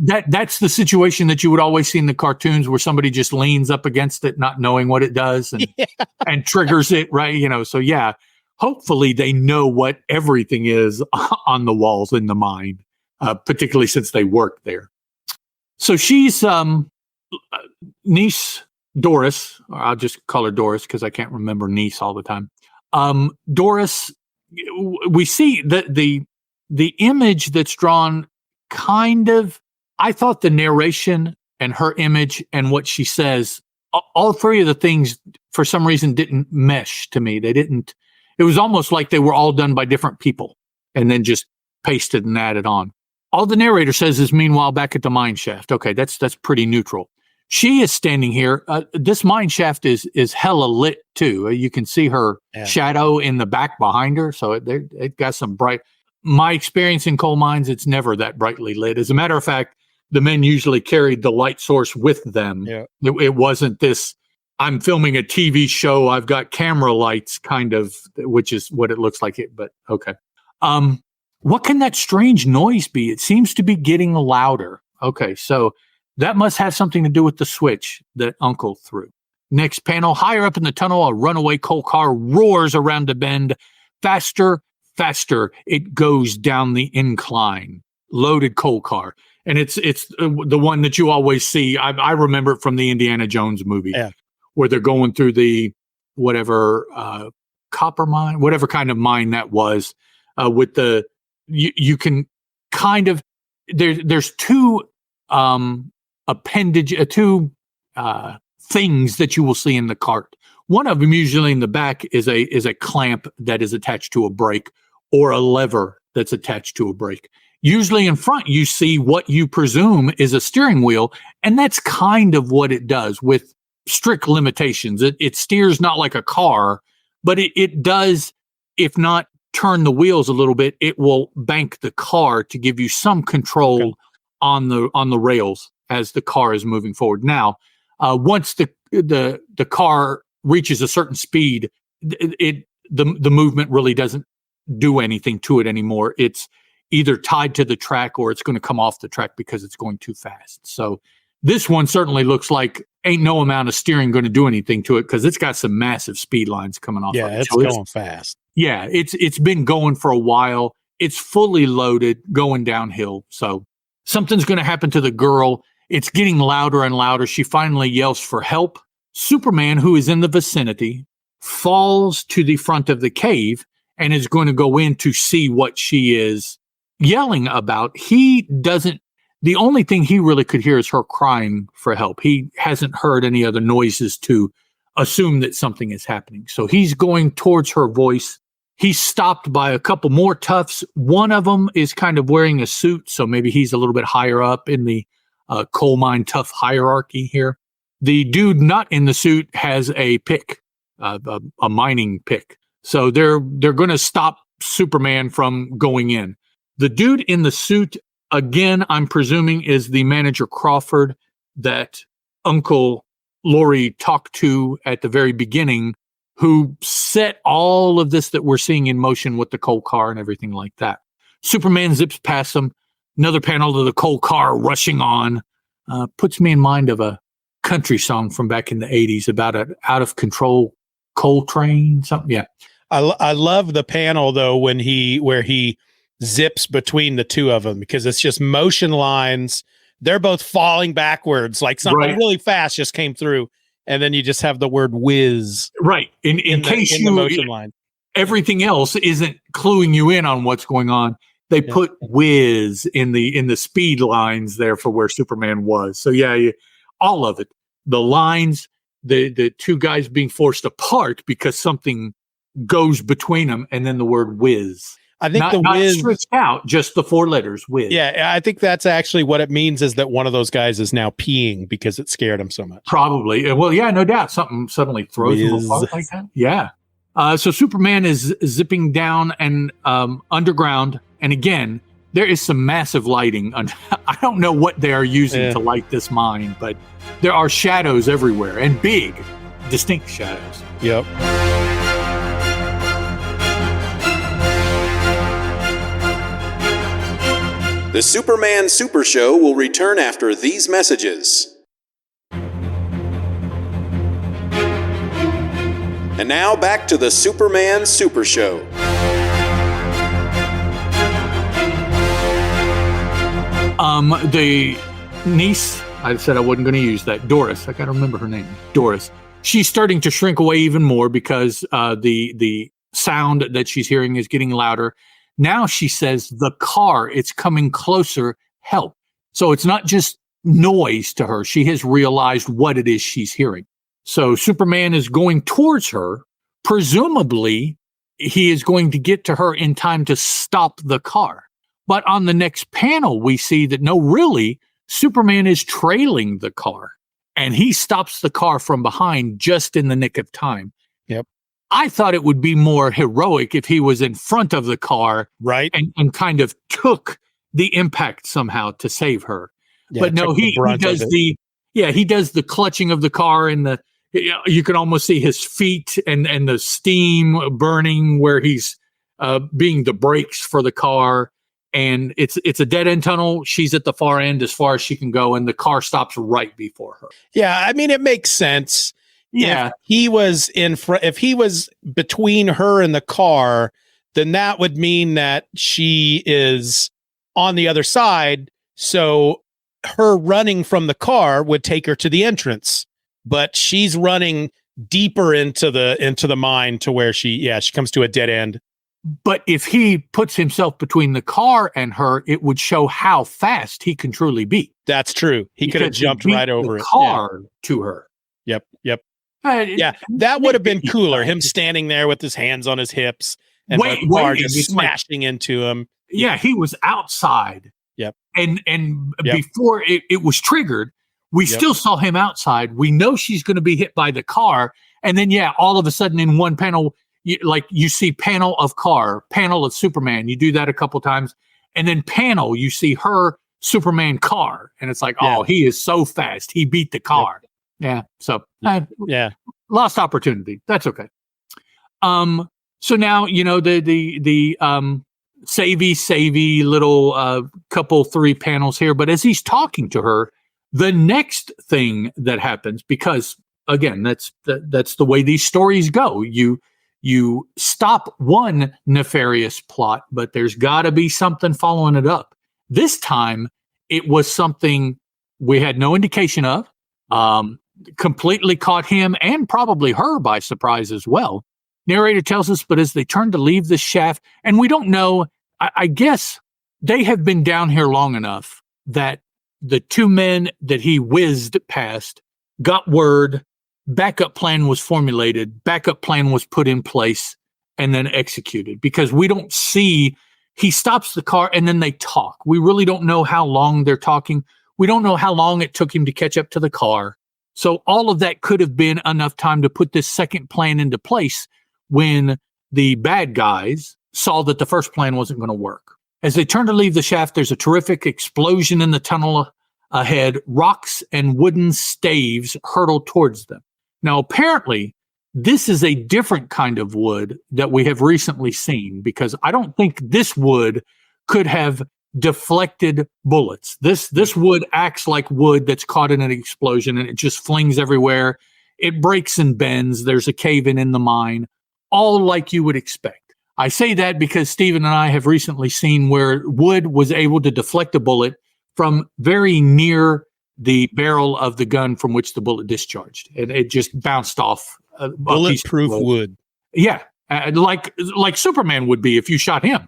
That's the situation that you would always see in the cartoons where somebody just leans up against it, not knowing what it does and triggers it, right? So yeah, hopefully they know what everything is on the walls in the mine, particularly since they work there. So she's niece Doris, or I'll just call her Doris because I can't remember niece all the time. Doris, we see the image that's drawn. Kind of, I thought the narration and her image and what she says, all three of the things for some reason didn't mesh to me. It was almost like they were all done by different people and then just pasted and added on. All the narrator says is, "Meanwhile, back at the mine shaft." Okay, that's pretty neutral. She is standing here. This mine shaft is hella lit too. You can see her shadow in the back behind her. So it got some bright. My experience in coal mines, it's never that brightly lit. As a matter of fact, the men usually carried the light source with them. Yeah. It wasn't this, I'm filming a TV show, I've got camera lights kind of, which is what it looks like. But okay. What can that strange noise be? It seems to be getting louder. Okay, so that must have something to do with the switch that Uncle threw. Next panel, higher up in the tunnel, a runaway coal car roars around a bend. Faster it goes down the incline. Loaded coal car. And it's the one that you always see. I remember it from the Indiana Jones movie, where they're going through the whatever copper mine, whatever kind of mine that was, with the you can kind of there's two things that you will see in the cart. One of them, usually in the back, is a clamp that is attached to a brake, or a lever that's attached to a brake. Usually in front, you see what you presume is a steering wheel, and that's kind of what it does with strict limitations. It steers not like a car, but it does, if not turn the wheels a little bit, it will bank the car to give you some control on the rails as the car is moving forward. Now, once the car reaches a certain speed, the movement really doesn't do anything to it anymore. It's either tied to the track or it's going to come off the track because it's going too fast. So this one certainly looks like ain't no amount of steering going to do anything to it because it's got some massive speed lines coming off. Yeah, of it. it's going fast. Yeah, it's been going for a while. It's fully loaded, going downhill. So something's going to happen to the girl. It's getting louder and louder. She finally yells for help. Superman, who is in the vicinity, falls to the front of the cave and is going to go in to see what she is yelling about. The only thing he really could hear is her crying for help. He hasn't heard any other noises to assume that something is happening. So he's going towards her voice. He's stopped by a couple more toughs. One of them is kind of wearing a suit, so maybe he's a little bit higher up in the coal mine tough hierarchy here. The dude not in the suit has a pick, a mining pick. So they're going to stop Superman from going in. The dude in the suit, again, I'm presuming is the manager Crawford that Uncle Laurey talked to at the very beginning, who set all of this that we're seeing in motion with the coal car and everything like that. Superman zips past them. Another panel of the coal car rushing on. Puts me in mind of a country song from back in the 80s about an out-of-control coal train, something. Yeah. I love the panel, though, where he zips between the two of them, because it's just motion lines. They're both falling backwards, like something really fast just came through. And then you just have the word whiz. Right. In case the motion line. Everything else isn't cluing you in on what's going on. They put whiz in the speed lines there for where Superman was. So all of it, the lines, the two guys being forced apart because something goes between them, and then the word whiz. I think not whiz stretched out, just the 4 letters whiz. Yeah, I think that's actually what it means, is that one of those guys is now peeing because it scared him so much. Probably. Well, yeah, no doubt. Something suddenly throws him apart like that. Yeah. So Superman is zipping down and underground. And again, there is some massive lighting. I don't know what they are using to light this mine, but there are shadows everywhere, and big, distinct shadows. Yep. The Superman Super Show will return after these messages. And now back to the Superman Super Show. The niece, I said I wasn't going to use that. Doris, I got to remember her name. Doris. She's starting to shrink away even more because the sound that she's hearing is getting louder. Now she says, the car, it's coming closer, help. So it's not just noise to her. She has realized what it is she's hearing. So Superman is going towards her. Presumably, he is going to get to her in time to stop the car. But on the next panel, we see that no, really, Superman is trailing the car. And he stops the car from behind just in the nick of time. Yep. I thought it would be more heroic if he was in front of the car, right, and kind of took the impact somehow to save her. Yeah, but no, he does he does the clutching of the car, and you can almost see his feet and the steam burning where he's being the brakes for the car. And it's a dead end tunnel. She's at the far end as far as she can go, and the car stops right before her. Yeah, I mean, it makes sense. Yeah, if he was in front, if he was between her and the car, then that would mean that she is on the other side. So her running from the car would take her to the entrance, but she's running deeper into the mine to where she comes to a dead end. But if he puts himself between the car and her, it would show how fast he can truly be. That's true. He could have jumped right over the car to her. Yep. That would have been cooler. Him standing there with his hands on his hips and the car just smashing into him. Yeah, he was outside. Yep. And before it was triggered, we still saw him outside. We know she's going to be hit by the car. And then, all of a sudden in one panel, you see panel of car, panel of Superman. You do that a couple times. And then panel, you see her Superman car. And it's like, oh, he is so fast. He beat the car. Yep. Yeah. So, lost opportunity. That's okay. So now, the savvy little couple 3 panels here. But as he's talking to her, the next thing that happens, because again, that's the way these stories go. You stop one nefarious plot, but there's got to be something following it up. This time, it was something we had no indication of. Completely caught him and probably her by surprise as well. Narrator tells us, but as they turn to leave the shaft, and we don't know, I guess they have been down here long enough that the 2 men that he whizzed past got word, backup plan was formulated, backup plan was put in place, and then executed. Because we don't see, he stops the car and then they talk. We really don't know how long they're talking. We don't know how long it took him to catch up to the car. So all of that could have been enough time to put this second plan into place when the bad guys saw that the first plan wasn't going to work. As they turn to leave the shaft, there's a terrific explosion in the tunnel ahead. Rocks and wooden staves hurtle towards them. Now, apparently, this is a different kind of wood that we have recently seen, because I don't think this wood could have deflected bullets. This wood acts like wood that's caught in an explosion, and it just flings everywhere. It breaks and bends. There's a cave-in in the mine, all like you would expect. I say that because Steven and I have recently seen where wood was able to deflect a bullet from very near the barrel of the gun from which the bullet discharged. It just bounced off. Bulletproof wood. Yeah, like Superman would be if you shot him.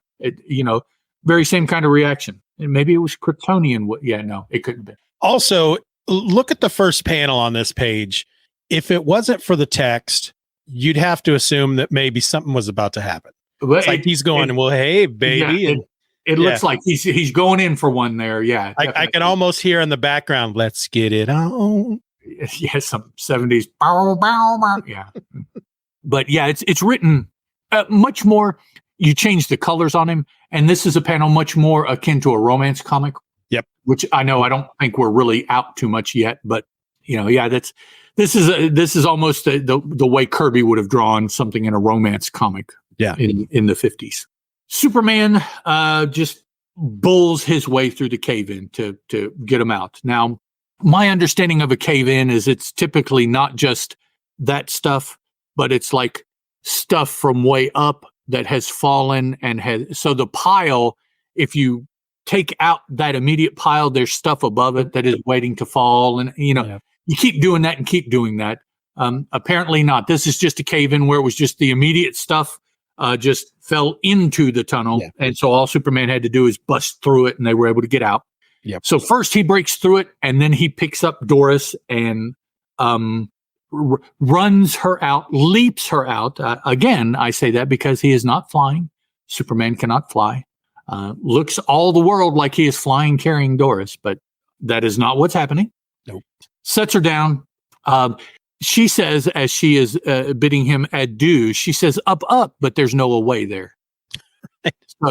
Very same kind of reaction. And maybe it was Kryptonian. Yeah, no, it couldn't be. Also, look at the first panel on this page. If it wasn't for the text, you'd have to assume that maybe something was about to happen. Well, It's like he's going, well, hey, baby. Yeah, and it looks like he's going in for one there. Yeah. I can almost hear in the background, let's get it on. Yeah, some 70s. Bow, bow, bow. Yeah. But yeah, it's written much more. You change the colors on him. And this is a panel much more akin to a romance comic. Yep. Which I know I don't think we're really out too much yet. But, yeah, this is almost the way Kirby would have drawn something in a romance comic. Yeah. In the 50s. Superman just bulls his way through the cave-in to get him out. Now, my understanding of a cave-in is it's typically not just that stuff, but it's like stuff from way up that has fallen so the pile, if you take out that immediate pile, there's stuff above it that is waiting to fall. And, you keep doing that and keep doing that. Apparently not. This is just a cave-in where it was just the immediate stuff just fell into the tunnel. Yeah. And so all Superman had to do is bust through it and they were able to get out. Yep. So first he breaks through it and then he picks up Doris and runs her out, leaps her out. Again, I say that because he is not flying. Superman cannot fly. Looks all the world like he is flying carrying Doris, but that is not what's happening. Nope. Sets her down. She says, as she is bidding him adieu, she says, up, but there's no away there.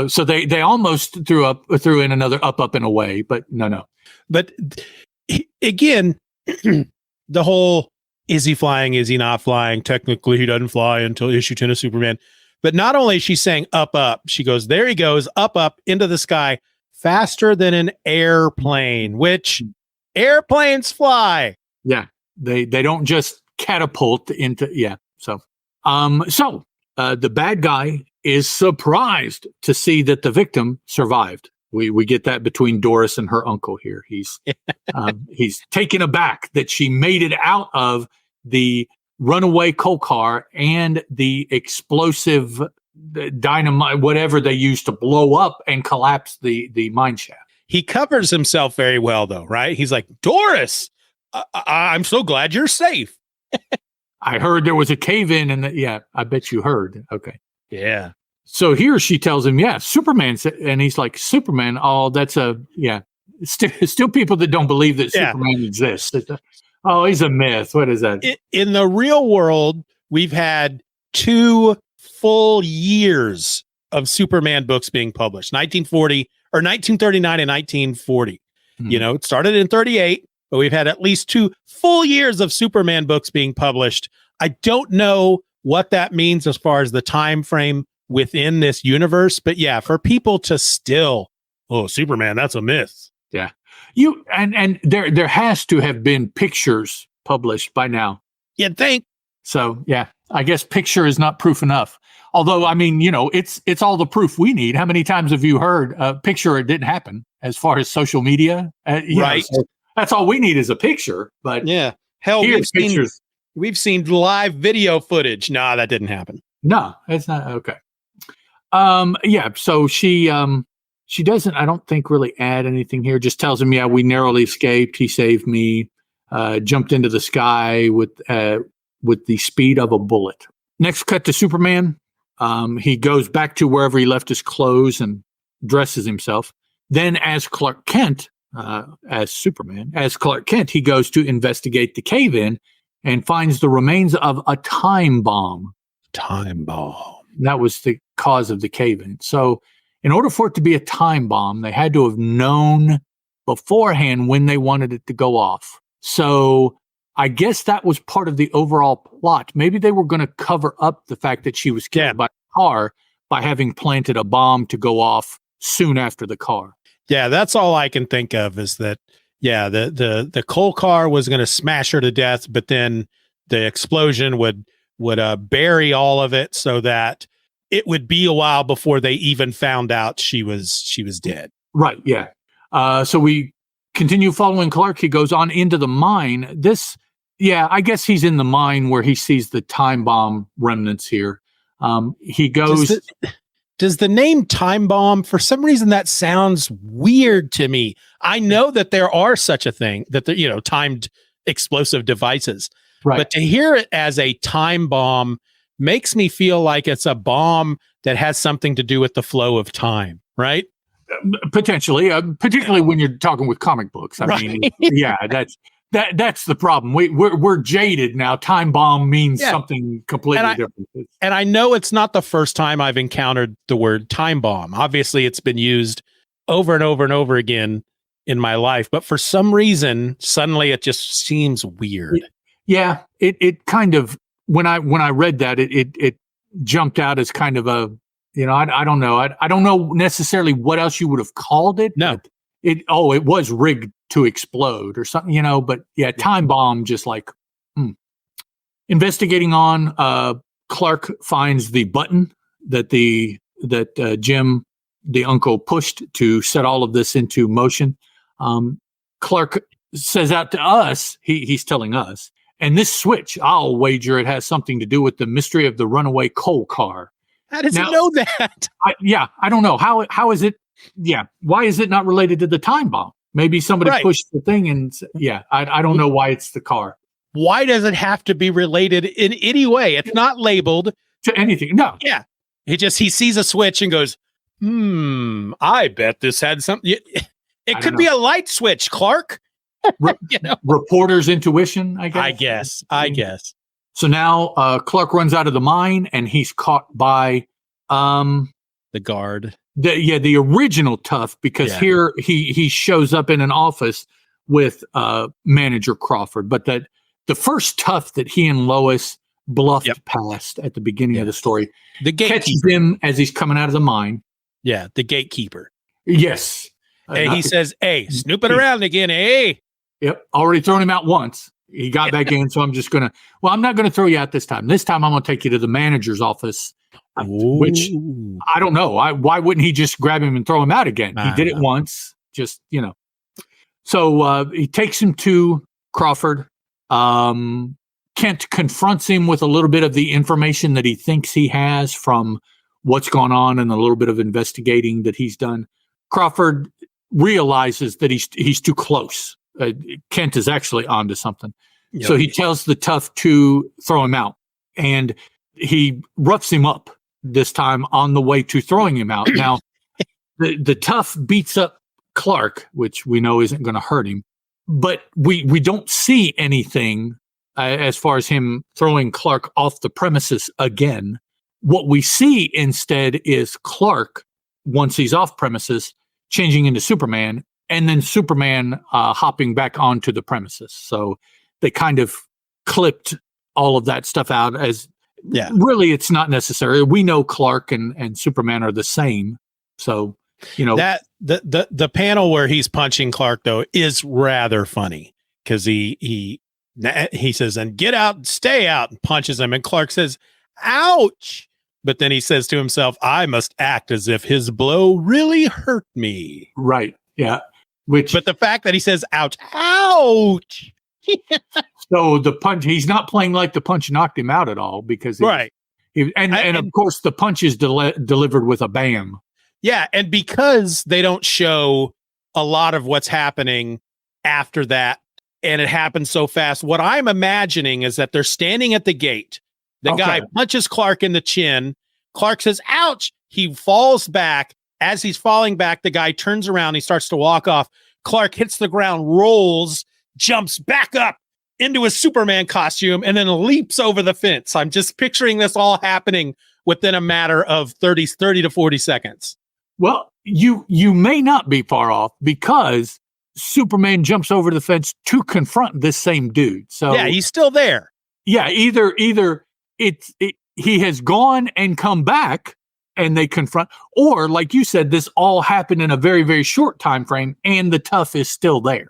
So they almost threw in another up and away, but no. But again, the whole, is he flying? Is he not flying? Technically, he doesn't fly until issue 10 of Superman. But not only is she saying up, she goes, there he goes, up into the sky, faster than an airplane, which airplanes fly. Yeah. They don't just catapult into, yeah. So the bad guy is surprised to see that the victim survived. We get that between Doris and her uncle here. He's taken aback that she made it out of the runaway coal car and the explosive dynamite, whatever they used to blow up and collapse the mine shaft. He covers himself very well, though, right? He's like, Doris, I'm so glad you're safe. I heard there was a cave-in and yeah, I bet you heard. Okay. Yeah. So here she tells him, yeah, Superman. And he's like, Superman. Oh, that's still people that don't believe that Superman exists. Oh, he's a myth. What is that? In the real world, we've had 2 full years of Superman books being published, 1939 and 1940. Mm-hmm. It started in 38. But we've had at least 2 full years of Superman books being published. I don't know what that means as far as the time frame within this universe, but yeah, for people to still, Superman, that's a myth. Yeah, and there has to have been pictures published by now. You'd think. So yeah, I guess picture is not proof enough. Although I mean, it's all the proof we need. How many times have you heard a picture it didn't happen as far as social media? Right. So that's all we need is a picture. But yeah, hell, we've seen live video footage. No, that didn't happen. No, it's not. Okay. Yeah. So she doesn't, I don't think, really add anything here. Just tells him, yeah, we narrowly escaped. He saved me. Jumped into the sky with the speed of a bullet. Next cut to Superman. He goes back to wherever he left his clothes and dresses himself. Then, as Clark Kent. As Clark Kent, he goes to investigate the cave-in and finds the remains of a time bomb. Time bomb. That was the cause of the cave-in. So in order for it to be a time bomb, they had to have known beforehand when they wanted it to go off. So I guess that was part of the overall plot. Maybe they were going to cover up the fact that she was killed by a car by having planted a bomb to go off soon after the car. Yeah, that's all I can think of is that, the coal car was going to smash her to death, but then the explosion would bury all of it so that it would be a while before they even found out she was dead. Right, yeah. So we continue following Clark. He goes on into the mine. I guess he's in the mine where he sees the time bomb remnants here. He goes... does the name time bomb, for some reason, that sounds weird to me. I know that there are such a thing, that timed explosive devices, Right. but to hear it as a time bomb makes me feel like it's a bomb that has something to do with the flow of time, right? Potentially, particularly when you're talking with comic books. I mean, yeah, that's the problem. We're jaded now. Time bomb means something completely different. And I know it's not the first time I've encountered the word time bomb. Obviously, it's been used over and over and over again in my life, but for some reason, suddenly it just seems weird. Yeah, it kind of, when I read that, it jumped out as kind of a, I don't know. I don't know necessarily what else you would have called it. No. It was rigged to explode or something, but time bomb, just like, Investigating on, Clark finds the button that Jim, the uncle, pushed to set all of this into motion. Clark says out to us, he's telling us, and this switch, I'll wager it has something to do with the mystery of the runaway coal car. How does he know that? I don't know. How is it? Yeah. Why is it not related to the time bomb? Maybe somebody pushed the thing and I don't know why it's the car. Why does it have to be related in any way? It's not labeled to anything. No. Yeah. He sees a switch and goes, I bet this had something. It could be a light switch, Clark. Reporter's intuition, I guess. I guess. So now Clark runs out of the mine and he's caught by the guard. The original Tough, because here he shows up in an office with manager Crawford, but that the first Tough that he and Lois bluffed past at the beginning of the story, the gatekeeper, catches him as he's coming out of the mine. Yeah, the gatekeeper. Yes. And he says, "Hey, snooping around again, hey." Yep, already thrown him out once. He got back in, so I'm not going to throw you out this time. This time I'm going to take you to the manager's office, which I don't know. Why wouldn't he just grab him and throw him out again? He did it once, So he takes him to Crawford. Kent confronts him with a little bit of the information that he thinks he has from what's gone on and a little bit of investigating that he's done. Crawford realizes that he's too close. Kent is actually onto something. Yep. So he tells the Tough to throw him out, and he roughs him up this time on the way to throwing him out. Now, the Tough beats up Clark, which we know isn't going to hurt him, but we don't see anything as far as him throwing Clark off the premises again. What we see instead is Clark, once he's off premises, changing into Superman, and then Superman hopping back onto the premises. So they kind of clipped all of that stuff out as really it's not necessary. We know Clark and Superman are the same. So, that the panel where he's punching Clark, though, is rather funny because he says, "And get out and stay out," and punches him. And Clark says, "Ouch." But then he says to himself, "I must act as if his blow really hurt me." Right. Yeah. But the fact that he says, "Ouch, ouch." So the punch, he's not playing like the punch knocked him out at all, because and of course the punch is delivered with a bam. Yeah, and because they don't show a lot of what's happening after that, and it happens so fast, what I'm imagining is that they're standing at the gate. The guy punches Clark in the chin. Clark says, "Ouch." He falls back. As he's falling back, the guy turns around. He starts to walk off. Clark hits the ground, rolls, jumps back up into his Superman costume, and then leaps over the fence. I'm just picturing this all happening within a matter of 30 to 40 seconds. Well, you may not be far off, because Superman jumps over the fence to confront this same dude. So yeah, he's still there. Yeah, either he has gone and come back and they confront, or like you said, this all happened in a very, very short time frame and the Tough is still there,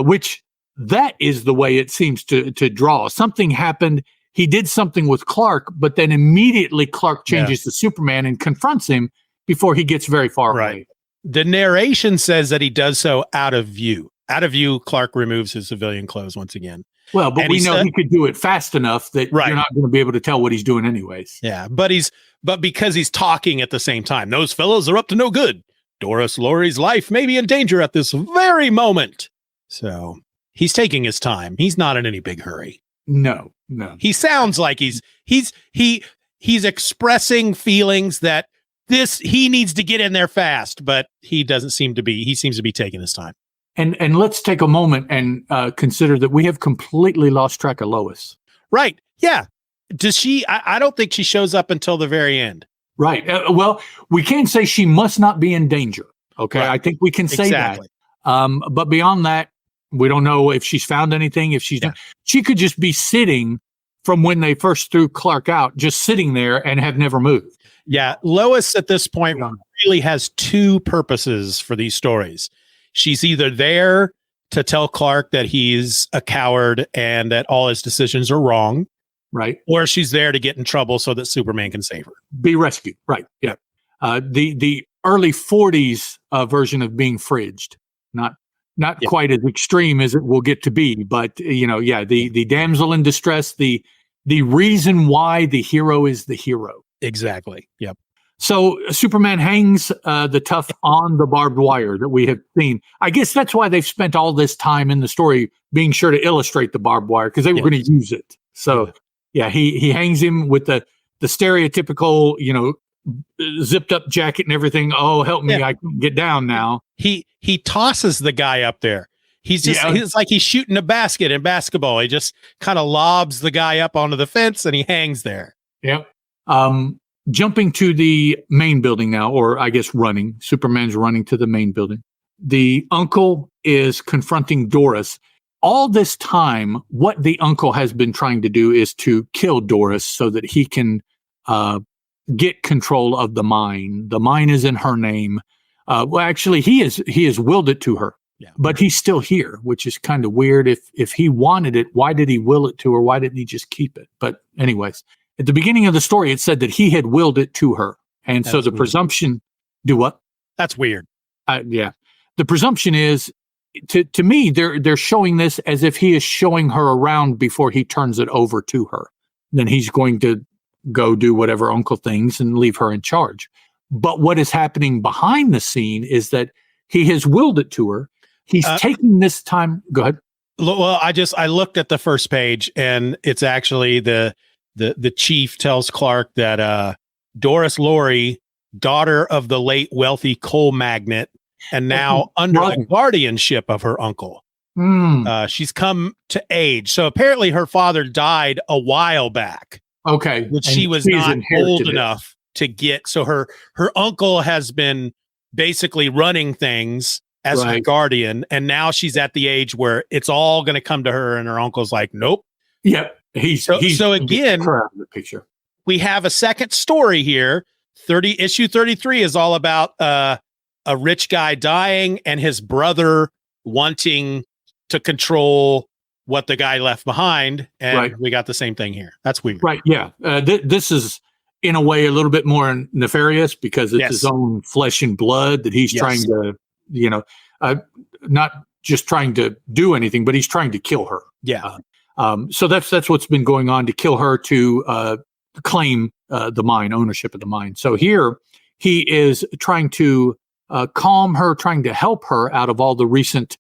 which that is the way it seems to draw. Something happened. He did something with Clark, but then immediately Clark changes to Superman and confronts him before he gets very far away. The narration says that he does so out of view. Out of view, Clark removes his civilian clothes once again. Well, but And we he know said- he could do it fast enough that Right. you're not going to be able to tell what he's doing anyways. Yeah, but because he's talking at the same time, those fellows are up to no good. Doris Laurey's life may be in danger at this very moment. So he's taking his time. He's not in any big hurry. No. He sounds like he's expressing feelings that he needs to get in there fast, but he doesn't seem to be. He seems to be taking his time. And let's take a moment and consider that we have completely lost track of Lois. Right. Yeah. Does she? I don't think she shows up until the very end. Right. Well, we can say she must not be in danger. Okay. Right. I think we can say Exactly. that. But beyond that, we don't know if she's found anything. If she's she could just be sitting from when they first threw Clark out, just sitting there and have never moved. Yeah. Lois at this point really has two purposes for these stories. She's either there to tell Clark that he's a coward and that all his decisions are wrong. Right. Or she's there to get in trouble so that Superman can save her. Be rescued. Right. Yeah. The early 40s version of being fridged. Not quite as extreme as it will get to be, but the damsel in distress, the reason why the hero is the hero. Exactly. Yep. So Superman hangs the Tough on the barbed wire that we have seen. I guess that's why they've spent all this time in the story being sure to illustrate the barbed wire, because they were going to use it. So he hangs him with the stereotypical, zipped up jacket and everything. Oh, help me. I can get down now. He tosses the guy up there. It's like he's shooting a basket in basketball. He just kind of lobs the guy up onto the fence and he hangs there. Yep. Jumping to the main building now, or I guess running. Superman's running to the main building. The uncle is confronting Doris. All this time, what the uncle has been trying to do is to kill Doris so that he can get control of the mine. The mine is in her name. Well, actually, he has willed it to her, but he's still here, which is kind of weird. If he wanted it, why did he will it to her? Why didn't he just keep it? But anyways, at the beginning of the story, it said that he had willed it to her. And so the presumption, do what? That's weird. The presumption is, to me, they're showing this as if he is showing her around before he turns it over to her. Then he's going to go do whatever uncle things and leave her in charge. But what is happening behind the scene is that he has willed it to her. He's taking this time. Go ahead. Well, I looked at the first page and it's actually the chief tells Clark that Doris Laurey, daughter of the late wealthy coal magnate, and now under the guardianship of her uncle. She's come to age. So apparently her father died a while back. Okay. But she was not old enough to get. So her uncle has been basically running things as her guardian. And now she's at the age where it's all going to come to her. And her uncle's like, nope. Yep. So again, the picture. We have a second story here. Issue 33 is all about a rich guy dying and his brother wanting to control what the guy left behind. And we got the same thing here. That's weird. Right. Yeah. This is in a way a little bit more nefarious because it's his own flesh and blood that he's trying to, not just trying to do anything, but he's trying to kill her. Yeah. So that's what's been going on, to kill her, to claim the mine, ownership of the mine. So here he is trying to calm her, trying to help her out of all the recent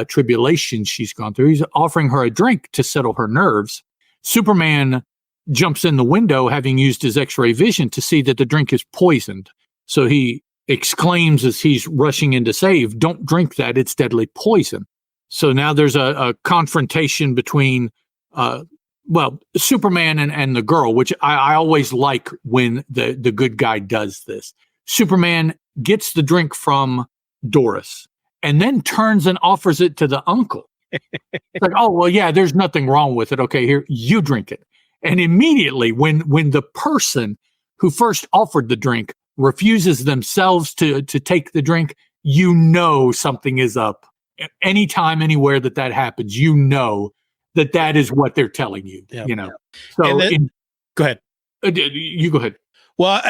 tribulations she's gone through. He's offering her a drink to settle her nerves. Superman jumps in the window, having used his X-ray vision to see that the drink is poisoned. So he exclaims as he's rushing in to save, "Don't drink that, it's deadly poison." So now there's a confrontation between, Superman and the girl, which I always like when the good guy does this. Superman gets the drink from Doris and then turns and offers it to the uncle. It's like, oh, well, yeah, there's nothing wrong with it. Okay, here, you drink it. And immediately when the person who first offered the drink refuses themselves to take the drink, something is up. Anytime, anywhere that happens, that is what they're telling you, So go ahead. You go ahead. Well,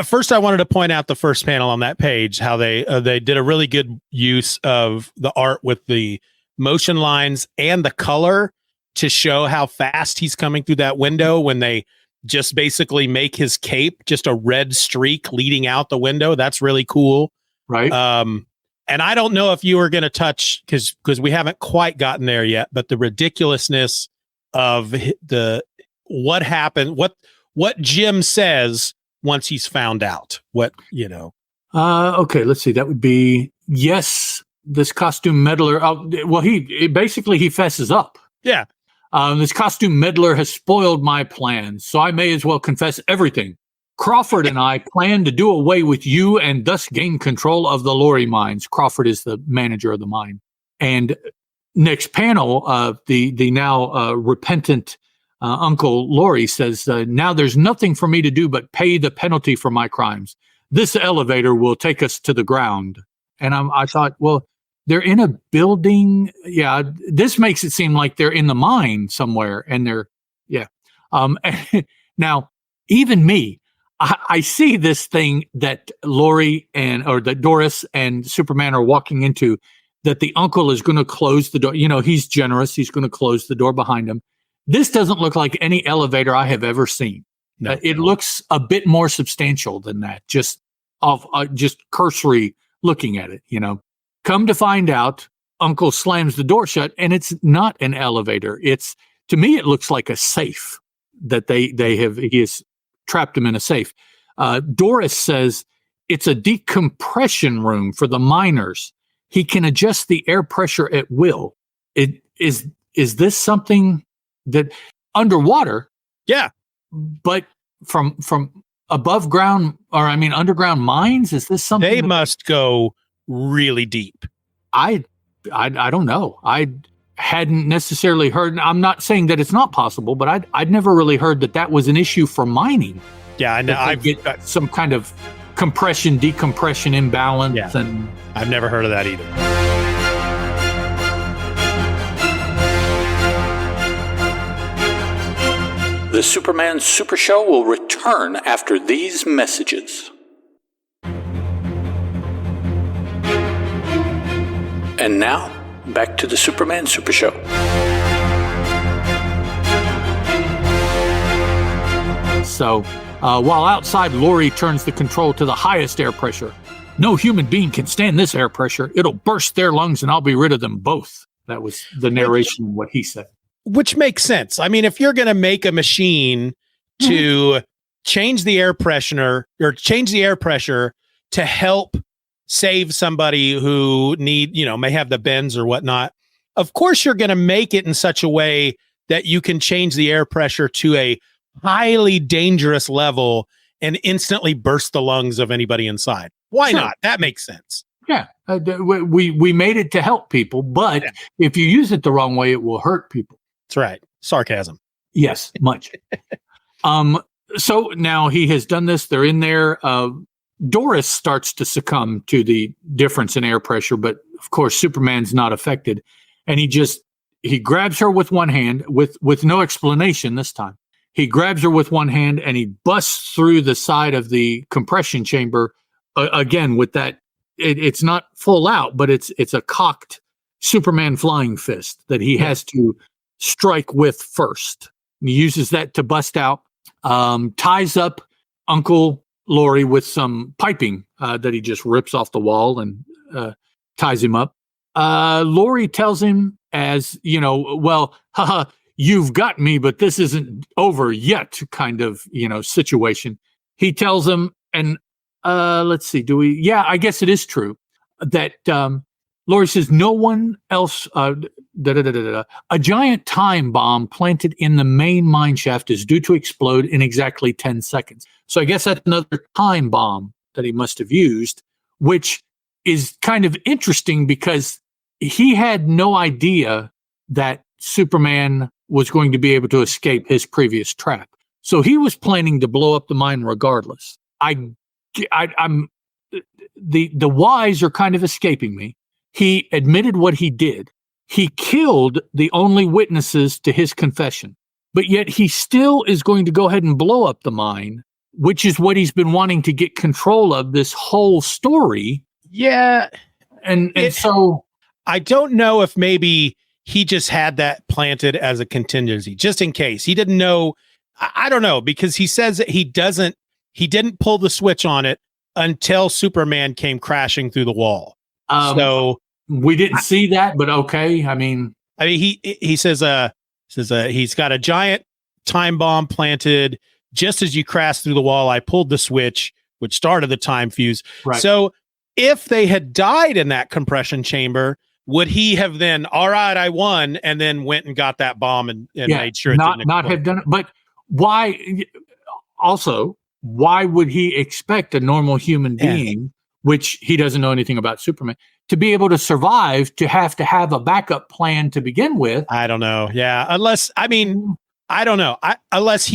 first I wanted to point out the first panel on that page, how they did a really good use of the art with the motion lines and the color. to show how fast he's coming through that window when they just basically make his cape just a red streak leading out the window. That's really cool. Right. And I don't know if you were going to touch, because we haven't quite gotten there yet, but the ridiculousness of what happened, what Jim says once he's found out Okay, let's see. That would be, yes, this costume meddler. He fesses up. Yeah. This costume meddler has spoiled my plans, so I may as well confess everything. Crawford and I plan to do away with you and thus gain control of the Laurey mines. Crawford is the manager of the mine. And next panel, the now repentant Uncle Laurey says, now there's nothing for me to do but pay the penalty for my crimes. This elevator will take us to the ground. And I thought, well, they're in a building. Yeah, this makes it seem like they're in the mine somewhere. And now, even me, I see this thing that that Doris and Superman are walking into, that the uncle is going to close the door. He's generous. He's going to close the door behind him. This doesn't look like any elevator I have ever seen. No, it looks a bit more substantial than that, just cursory looking at it, Come to find out, Uncle slams the door shut, and it's not an elevator. To me, it looks like a safe that he has trapped him in a safe. Doris says it's a decompression room for the miners. He can adjust the air pressure at will. Is this something that underwater? Yeah. But from above ground, underground mines? Is this something they must go really deep? I don't know. I hadn't necessarily heard. I'm not saying that it's not possible, but I'd never really heard that was an issue for mining. Yeah, I know. I've got some kind of compression, decompression imbalance. Yeah. And I've never heard of that either. The Superman Super Show will return after these messages. And now, back to the Superman Super Show. So, while outside, Laurey turns the control to the highest air pressure. No human being can stand this air pressure. It'll burst their lungs and I'll be rid of them both. That was the narration of what he said. Which makes sense. I mean, if you're going to make a machine to change the air pressure to help save somebody who may have the bends or whatnot, of course you're going to make it in such a way that you can change the air pressure to a highly dangerous level and instantly burst the lungs of anybody inside. Why not? That makes sense. Yeah. We made it to help people, but if you use it the wrong way, it will hurt people. That's right. Sarcasm. Yes, much. So now he has done this. They're in there. Doris starts to succumb to the difference in air pressure, but of course Superman's not affected. And he grabs her with one hand with no explanation this time. He grabs her with one hand and he busts through the side of the compression chamber again with that. It's not full out, but it's a cocked Superman flying fist that he has to strike with first. He uses that to bust out, ties up Uncle Laurey with some piping that he just rips off the wall and ties him up. Laurey tells him, haha, you've got me, but this isn't over yet kind of, situation. He tells him, and let's see, I guess it is true that Laurey says no one else, a giant time bomb planted in the main mine shaft is due to explode in exactly 10 seconds. So I guess that's another time bomb that he must have used, which is kind of interesting because he had no idea that Superman was going to be able to escape his previous trap. So he was planning to blow up the mine regardless. I'm the whys are kind of escaping me. He admitted what he did. He killed the only witnesses to his confession, but yet he still is going to go ahead and blow up the mine, which is what he's been wanting to get control of this whole story. Yeah. And so I don't know if maybe he just had that planted as a contingency, just in case. He didn't know. I don't know, because he says that he didn't pull the switch on it until Superman came crashing through the wall. So we didn't see that, but okay. I mean, he says he's got a giant time bomb planted just as you crash through the wall. I pulled the switch, which started the time fuse. Right. So if they had died in that compression chamber, would he have then, all right, I won, and then went and got that bomb and made sure it not have done it? But why? Also, why would he expect a normal human being, which he doesn't know anything about Superman, to be able to survive, to have a backup plan to begin with? I don't know. Yeah, unless I don't know. Unless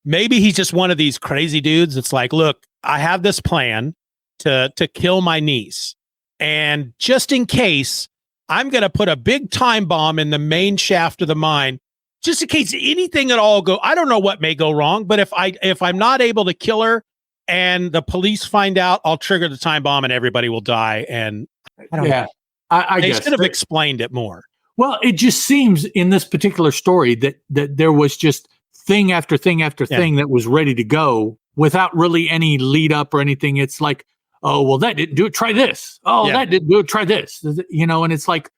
maybe he's just one of these crazy dudes. It's like, look, I have this plan to kill my niece, and just in case, I'm going to put a big time bomb in the main shaft of the mine, just in case anything at all I don't know what may go wrong, but if I'm not able to kill her and the police find out, I'll trigger the time bomb and everybody will die. And I don't know. I they guess should have explained it more. Well, it just seems in this particular story that there was just thing after thing after thing that was ready to go without really any lead up or anything. It's like, oh, well, that didn't do it. Try this. Oh, that didn't do it. Try this. And it's like,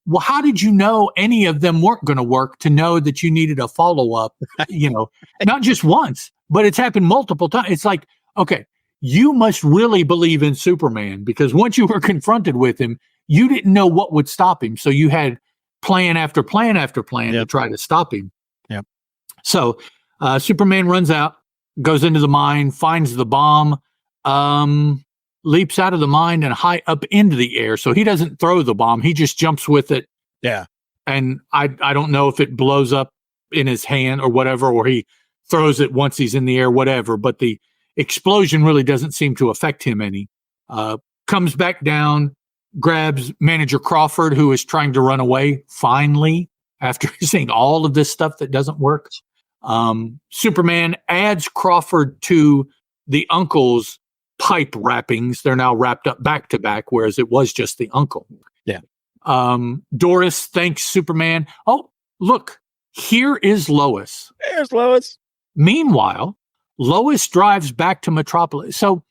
well, how did you know any of them weren't going to work to know that you needed a follow-up, not just once, but it's happened multiple times. It's like, okay, you must really believe in Superman, because once you were confronted with him, you didn't know what would stop him. So you had plan after plan after plan to try to stop him. Yep. So Superman runs out, goes into the mine, finds the bomb, leaps out of the mine and high up into the air. So he doesn't throw the bomb. He just jumps with it. Yeah. And I don't know if it blows up in his hand or whatever, or he throws it once he's in the air, whatever. But the explosion really doesn't seem to affect him any. Comes back down, grabs Manager Crawford, who is trying to run away, finally, after seeing all of this stuff that doesn't work. Superman adds Crawford to the uncle's pipe wrappings. They're now wrapped up back to back, whereas it was just the uncle. Yeah. Doris thanks Superman. Oh, look, here is Lois. There's Lois. Meanwhile, Lois drives back to Metropolis. So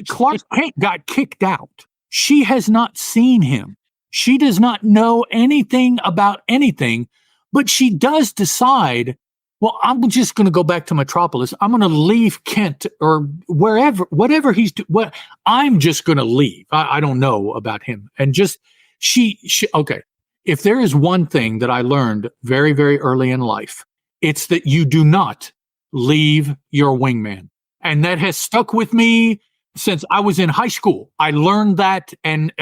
Clark Kent got kicked out. She has not seen him. She does not know anything about anything, but she does decide, well, I'm just going to go back to Metropolis. I'm going to leave Kent or wherever, whatever he's doing. I'm just going to leave. I don't know about him. And just she, okay. If there is one thing that I learned very, very early in life, it's that you do not leave your wingman. And that has stuck with me since I was in high school. I learned that and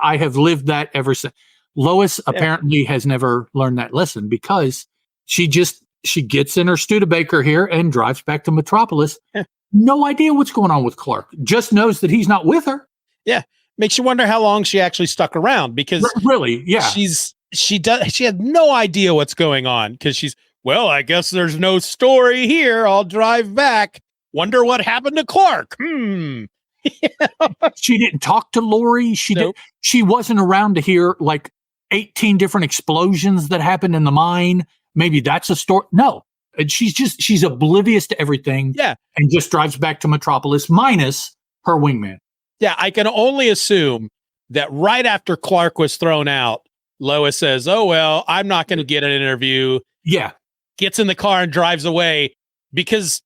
I have lived that ever since. Lois apparently has never learned that lesson, because she gets in her Studebaker here and drives back to Metropolis. No idea what's going on with Clark. Just knows that he's not with her. Yeah. Makes you wonder how long she actually stuck around, because really, she had no idea what's going on, because well, I guess there's no story here. I'll drive back. Wonder what happened to Clark. She didn't talk to Laurey. She wasn't around to hear like 18 different explosions that happened in the mine. Maybe that's a story. No, she's oblivious to everything. Yeah. And just drives back to Metropolis minus her wingman. Yeah. I can only assume that right after Clark was thrown out, Lois says, oh, well, I'm not going to get an interview. Yeah. Gets in the car and drives away, because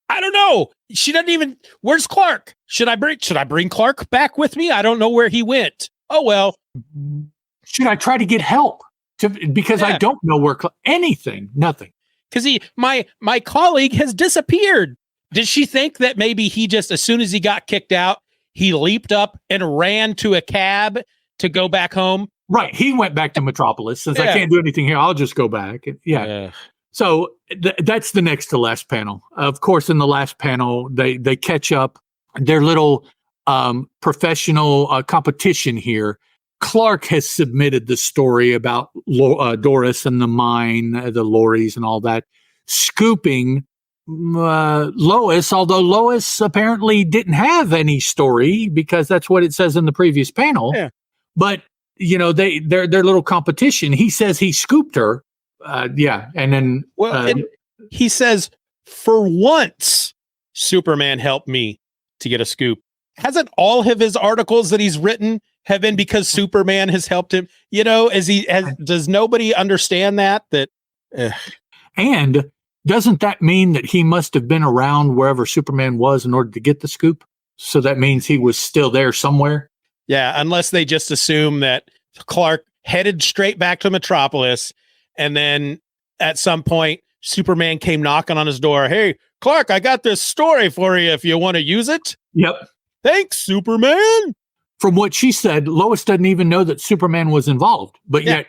I don't know. She doesn't even, where's Clark? Should I bring Clark back with me? I don't know where he went. Oh, well. Should I try to get help? Because I don't know where anything, nothing. Because my colleague has disappeared. Did she think that maybe he just, as soon as he got kicked out, he leaped up and ran to a cab to go back home? Right. He went back to Metropolis. Since I can't do anything here, I'll just go back. So that's the next to last panel. Of course, in the last panel, they catch up their little professional competition here. Clark has submitted the story about Doris and the mine, the Laureys and all that, scooping Lois, although Lois apparently didn't have any story, because that's what it says in the previous panel. Yeah. But their little competition. He says he scooped her. And then and he says, for once, Superman helped me to get a scoop. Hasn't all of his articles that he's written have been because Superman has helped him? Does nobody understand that? And doesn't that mean that he must have been around wherever Superman was in order to get the scoop? So that means he was still there somewhere? Yeah, unless they just assume that Clark headed straight back to Metropolis, and then at some point, Superman came knocking on his door. Hey, Clark, I got this story for you if you want to use it. Yep. Thanks, Superman. From what she said, Lois doesn't even know that Superman was involved, but yet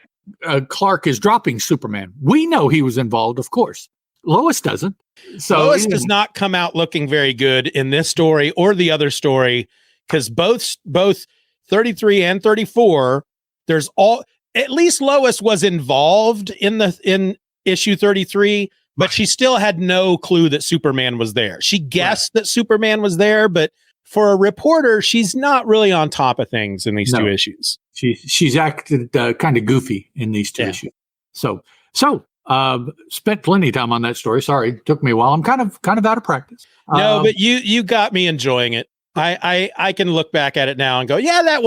Clark is dropping Superman. We know he was involved, of course. Lois doesn't. So Lois does not come out looking very good in this story or the other story, because both 33 and 34, at least Lois was involved in issue 33, but she still had no clue that Superman was there. She guessed that Superman was there, but for a reporter, she's not really on top of things in these two issues. She's acted kind of goofy in these two issues. So spent plenty of time on that story. Sorry, it took me a while. I'm kind of out of practice. No, but you got me enjoying it. I can look back at it now and go, yeah,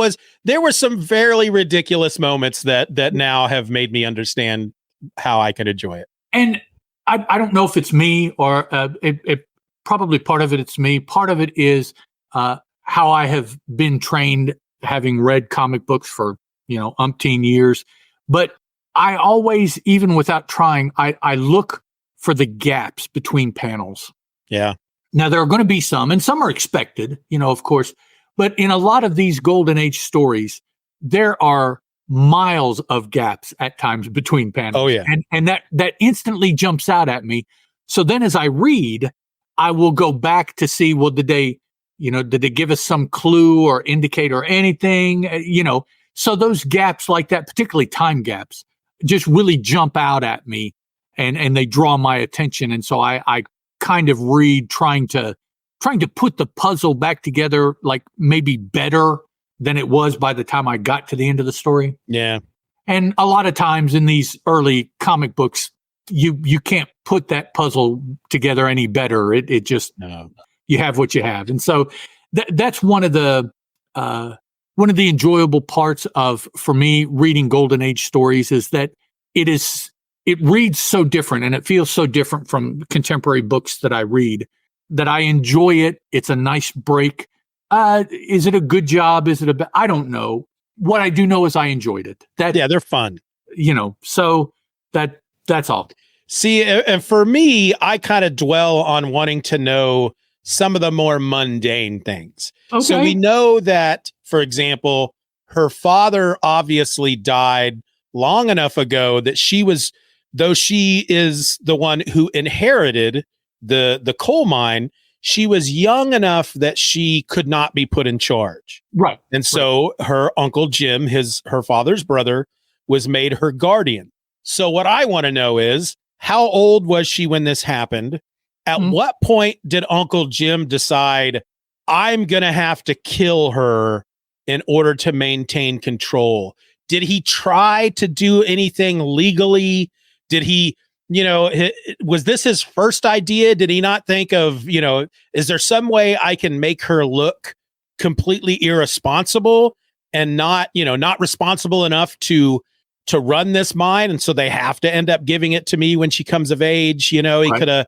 there were some fairly ridiculous moments that now have made me understand how I can enjoy it. And I don't know if it's me or it probably part of it's me. Part of it is how I have been trained, having read comic books for, umpteen years. But I always, even without trying, I look for the gaps between panels. Yeah. Now, there are going to be some, and some are expected, of course. But in a lot of these Golden Age stories, there are miles of gaps at times between panels. Oh, yeah. And that instantly jumps out at me. So then as I read, I will go back to see, well, did they give us some clue or indicate or anything? So those gaps like that, particularly time gaps, just really jump out at me and they draw my attention. And so I kind of read trying to put the puzzle back together, like maybe better than it was by the time I got to the end of the story. Yeah. And a lot of times in these early comic books, you can't put that puzzle together any better. It just, you have what you have. And so that's one of the enjoyable parts for me reading Golden Age stories is that it reads so different and it feels so different from contemporary books that I read that I enjoy it. It's a nice break. Is it a good job? Is it I don't know. What I do know is I enjoyed it. They're fun. So that's all. See, and for me, I kind of dwell on wanting to know some of the more mundane things. Okay. So we know that, for example, her father obviously died long enough ago that though she is the one who inherited the coal mine, she was young enough that she could not be put in charge. Right. And so her uncle Jim, her father's brother, was made her guardian. So what I want to know is, how old was she when this happened? At what point did Uncle Jim decide, I'm going to have to kill her in order to maintain control? Did he try to do anything legally? Did he, was this his first idea? Did he not think of, is there some way I can make her look completely irresponsible and not responsible enough to run this mine? And so they have to end up giving it to me when she comes of age. He could have,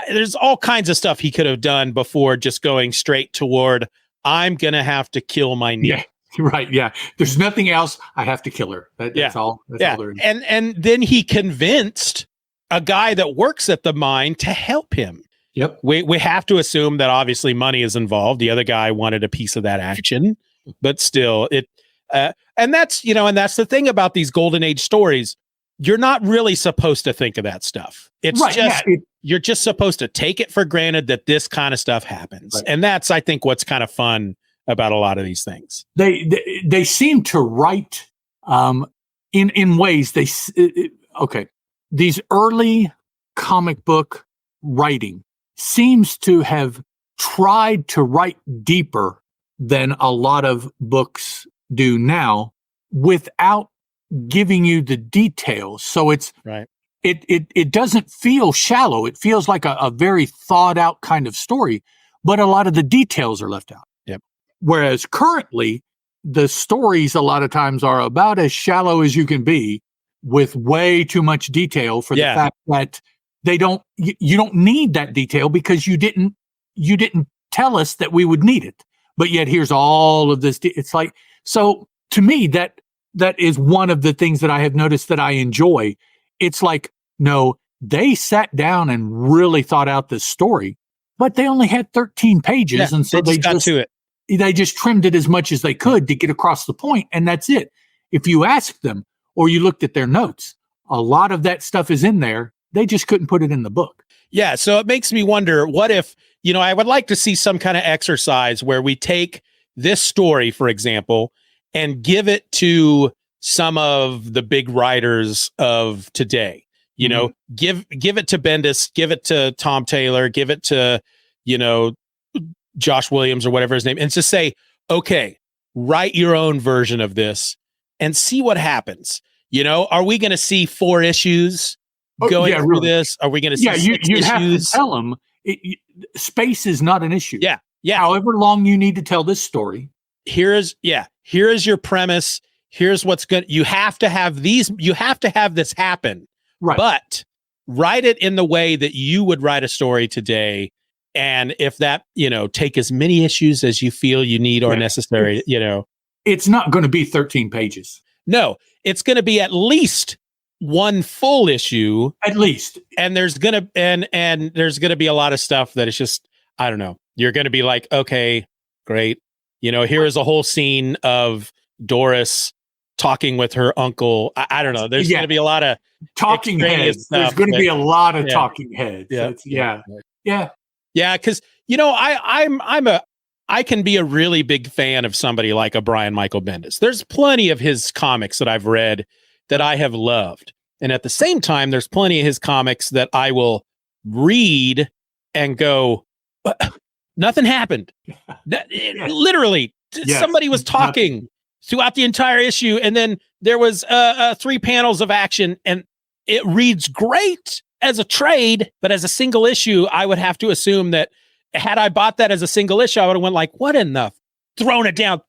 there's all kinds of stuff he could have done before just going straight toward, I'm going to have to kill my niece. Yeah. Right. Yeah. There's nothing else. I have to kill her. That's all. That's all there is. And then he convinced a guy that works at the mine to help him. Yep. We have to assume that obviously money is involved. The other guy wanted a piece of that action, but still and that's the thing about these Golden Age stories. You're not really supposed to think of that stuff. It's right, you're just supposed to take it for granted that this kind of stuff happens. Right. And that's, I think, what's kind of fun about a lot of these things. They seem to write in ways these early comic book writing seems to have tried to write deeper than a lot of books do now, without giving you the details. So it's Right. it doesn't feel shallow. It feels like a very thought out kind of story, but a lot of the details are left out. Yep. Whereas currently, the stories a lot of times are about as shallow as you can be, with way too much detail for the fact that you don't need that detail because you didn't tell us that we would need it. But yet here's all of this. It's like, so to me, that is one of the things that I have noticed that I enjoy. It's like, no, they sat down and really thought out this story, but they only had 13 pages. Yeah, and so they just got to it. They just trimmed it as much as they could to get across the point, and that's it. If you asked them or you looked at their notes, a lot of that stuff is in there. They just couldn't put it in the book. Yeah. So it makes me wonder, what if, I would like to see some kind of exercise where we take this story, for example, and give it to some of the big writers of today. Give it to Bendis, give it to Tom Taylor, give it to, Josh Williams or whatever his name, and just say, okay, write your own version of this and see what happens. Are we going to see 4 issues going through this? Are we going to see 6 you issues? have to tell them space is not an issue. Yeah. However long you need to tell this story. Here is your premise. Here's what's good. You have to have this happen, right? But write it in the way that you would write a story today. And if that, take as many issues as you feel you need or necessary, it's not going to be 13 pages. No, it's going to be at least one full issue, at least. And there's going to be a lot of stuff that is just, I don't know. You're going to be like, okay, great. Here is a whole scene of Doris talking with her uncle. I don't know. There's going to be a lot of talking heads. There's going to be a lot of talking heads. Yeah. Yeah, because I can be a really big fan of somebody like a Brian Michael Bendis. There's plenty of his comics that I've read that I have loved, and at the same time, there's plenty of his comics that I will read and go, nothing happened. Literally, somebody was talking throughout the entire issue, and then there was 3 panels of action, and it reads great as a trade, but as a single issue, I would have to assume that had I bought that as a single issue, I would have went like, what in the, thrown it down.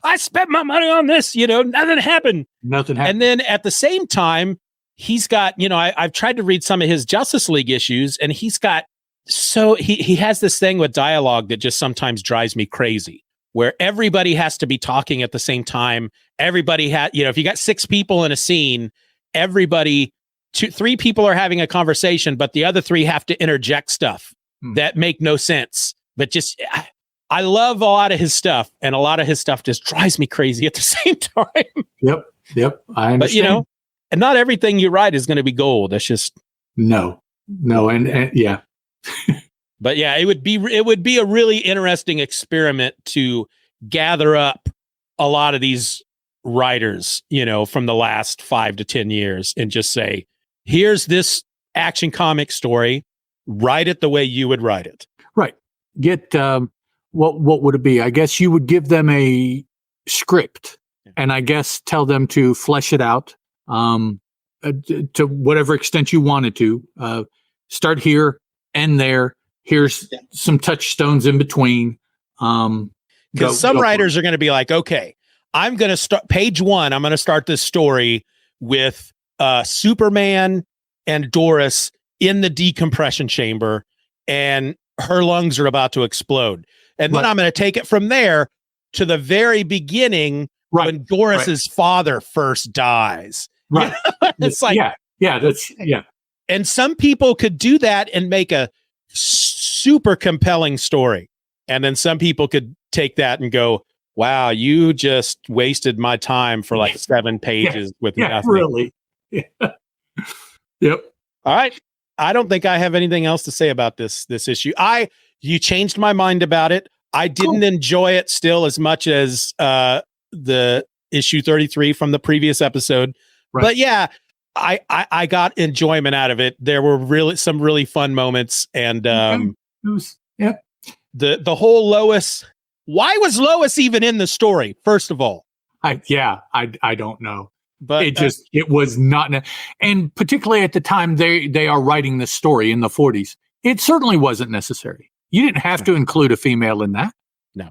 I spent my money on this, nothing happened. And then at the same time, he's got, I've tried to read some of his Justice League issues, and he has this thing with dialogue that just sometimes drives me crazy, where everybody has to be talking at the same time. Everybody if you got 6 people in a scene, 3 people are having a conversation, but the other 3 have to interject stuff that make no sense. But just, I love a lot of his stuff, and a lot of his stuff just drives me crazy at the same time. Yep. I understand. But, and not everything you write is going to be gold. That's just no. And yeah. But yeah, it would be a really interesting experiment to gather up a lot of these writers, from the last 5 to 10 years, and just say, here's this Action Comic story, write it the way you would write it. Right. Get what would it be? I guess you would give them a script, and I guess tell them to flesh it out to whatever extent you wanted to. Start here, end there. Here's some touchstones in between. Because some writers are going to be like, okay, I'm going to start page 1. I'm going to start this story with Superman and Doris in the decompression chamber, and her lungs are about to explode. And then I'm going to take it from there to the very beginning when Doris's father first dies. Right. It's like, that's. And some people could do that and make a super compelling story. And then some people could take that and go, wow, you just wasted my time for like 7 pages with nothing. Really. Yeah. Yep. All right. I don't think I have anything else to say about this issue. You changed my mind about it. I didn't enjoy it still as much as the issue 33 from the previous episode. Right. But yeah, I got enjoyment out of it. There were some really fun moments, and it was, the whole Lois. Why was Lois even in the story? First of all, I don't know. But It was not, and particularly at the time they are writing this story in the 40s, it certainly wasn't necessary. You didn't have to include a female in that. No.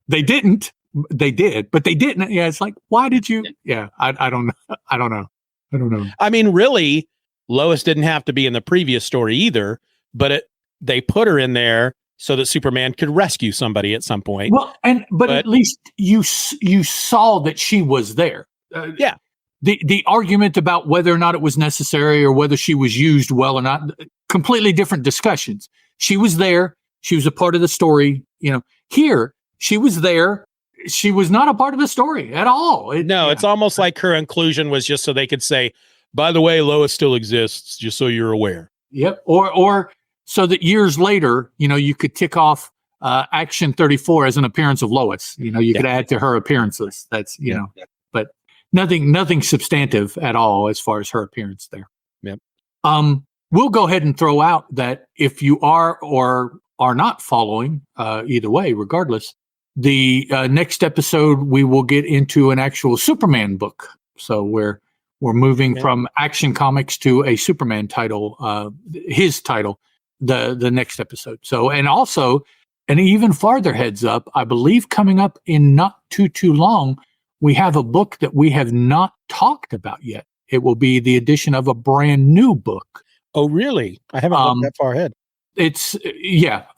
They didn't. They did, but they didn't. Yeah, it's like, why did you? Yeah, I don't know. I don't know. I mean, really, Lois didn't have to be in the previous story either, but they put her in there so that Superman could rescue somebody at some point. Well, but at least you saw that she was there. Yeah. The argument about whether or not it was necessary or whether she was used well or not, completely different discussions. She was there. She was a part of the story. Here she was there. She was not a part of the story at all. It's almost like her inclusion was just so they could say, by the way, Lois still exists, just so you're aware. Yep. Or so that years later, you could tick off Action 34 as an appearance of Lois. You could add to her appearances. That's, but nothing substantive at all as far as her appearance there. Yep. We'll go ahead and throw out that if you are or are not following, either way, regardless, the next episode, we will get into an actual Superman book. So we're moving from Action Comics to a Superman title, his title, the next episode. So, and also an even farther heads up, I believe coming up in not too long, we have a book that we have not talked about yet. It will be the addition of a brand new book. Oh, really? I haven't looked that far ahead. It's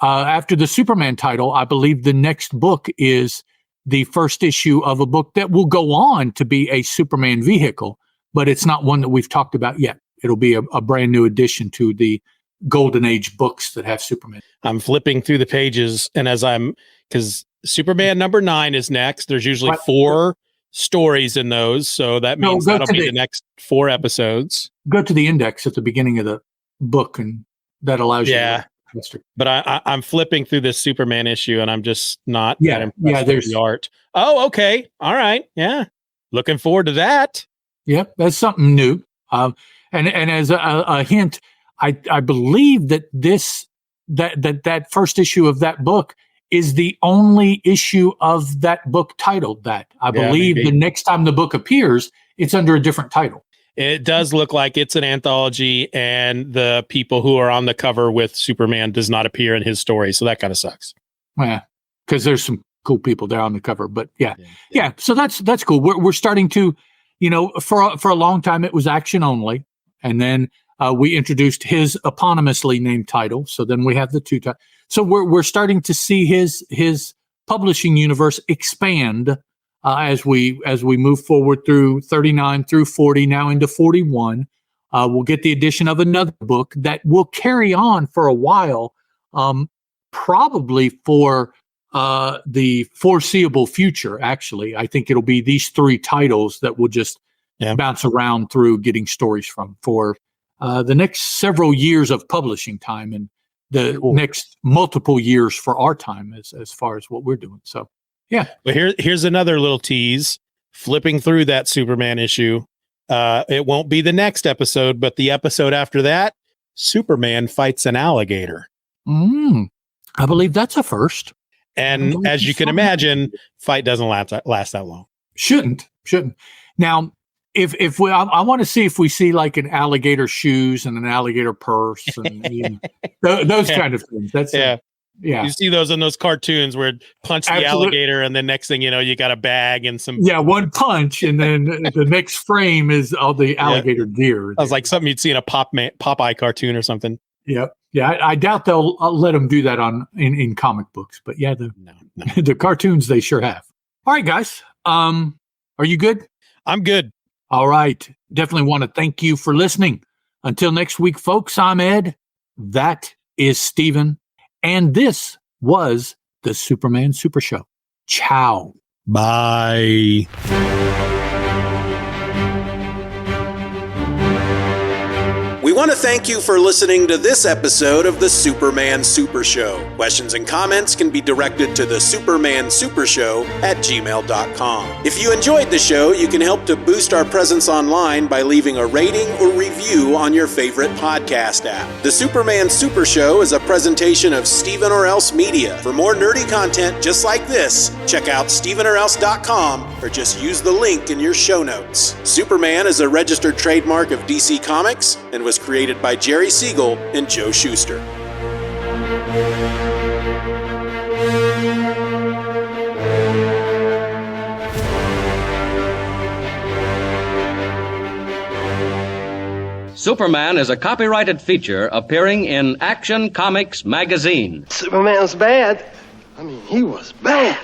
after the Superman title, I believe the next book is the first issue of a book that will go on to be a Superman vehicle, but it's not one that we've talked about yet. It'll be a brand new addition to the Golden Age books that have Superman. I'm flipping through the pages, and because Superman number 9 is next. There's usually 4 stories in those, so that means that'll be the next 4 episodes. Go to the index at the beginning of the book, and that allows you. Yeah, but I'm flipping through this Superman issue, and I'm just not that impressed with the art. Oh, okay, all right, yeah, looking forward to that. Yep, that's something new. And as a hint, I believe that that first issue of that book is the only issue of that book titled that. I believe the next time the book appears, it's under a different title. It does look like it's an anthology, and the people who are on the cover with Superman does not appear in his story. So that kind of sucks. Yeah, because there's some cool people there on the cover. But yeah. So that's cool. We're starting to, for a long time it was Action only, and then we introduced his eponymously named title. So then we have the 2 titles. So we're starting to see his publishing universe expand. As we move forward through 39 through 40, now into 41, we'll get the addition of another book that will carry on for a while, probably for the foreseeable future. Actually, I think it'll be these 3 titles that will just bounce around through getting stories from for the next several years of publishing time and the next multiple years for our time as far as what we're doing. So. Yeah. But here's another little tease. Flipping through that Superman issue. It won't be the next episode, but the episode after that, Superman fights an alligator. I believe that's a first. And as you can imagine, fight doesn't last that long. Shouldn't. Now, if we, I want to see if we see like an alligator shoes and an alligator purse and those kind of things. That's Yeah. You see those in those cartoons where punch the alligator, and then next thing you know, you got a bag and some. Yeah, one punch, and then the next frame is all the alligator gear. That was like something you'd see in a Popeye cartoon or something. Yep. Yeah, I doubt they'll let them do that in comic books, but yeah, the cartoons they sure have. All right, guys. Are you good? I'm good. All right. Definitely want to thank you for listening. Until next week, folks, I'm Ed. That is Steven. And this was the Superman Super Show. Ciao. Bye. We want to to thank you for listening to this episode of the Superman Super Show. Questions and comments can be directed to the Superman Super Show at gmail.com. If you enjoyed the show, you can help to boost our presence online by leaving a rating or review on your favorite podcast app. The Superman Super Show is a presentation of Steeven or Else Media. For more nerdy content just like this, check out stevenorelse.com or just use the link in your show notes. Superman is a registered trademark of DC Comics and was created by Jerry Siegel and Joe Shuster. Superman is a copyrighted feature appearing in Action Comics magazine. Superman's bad. I mean, he was bad.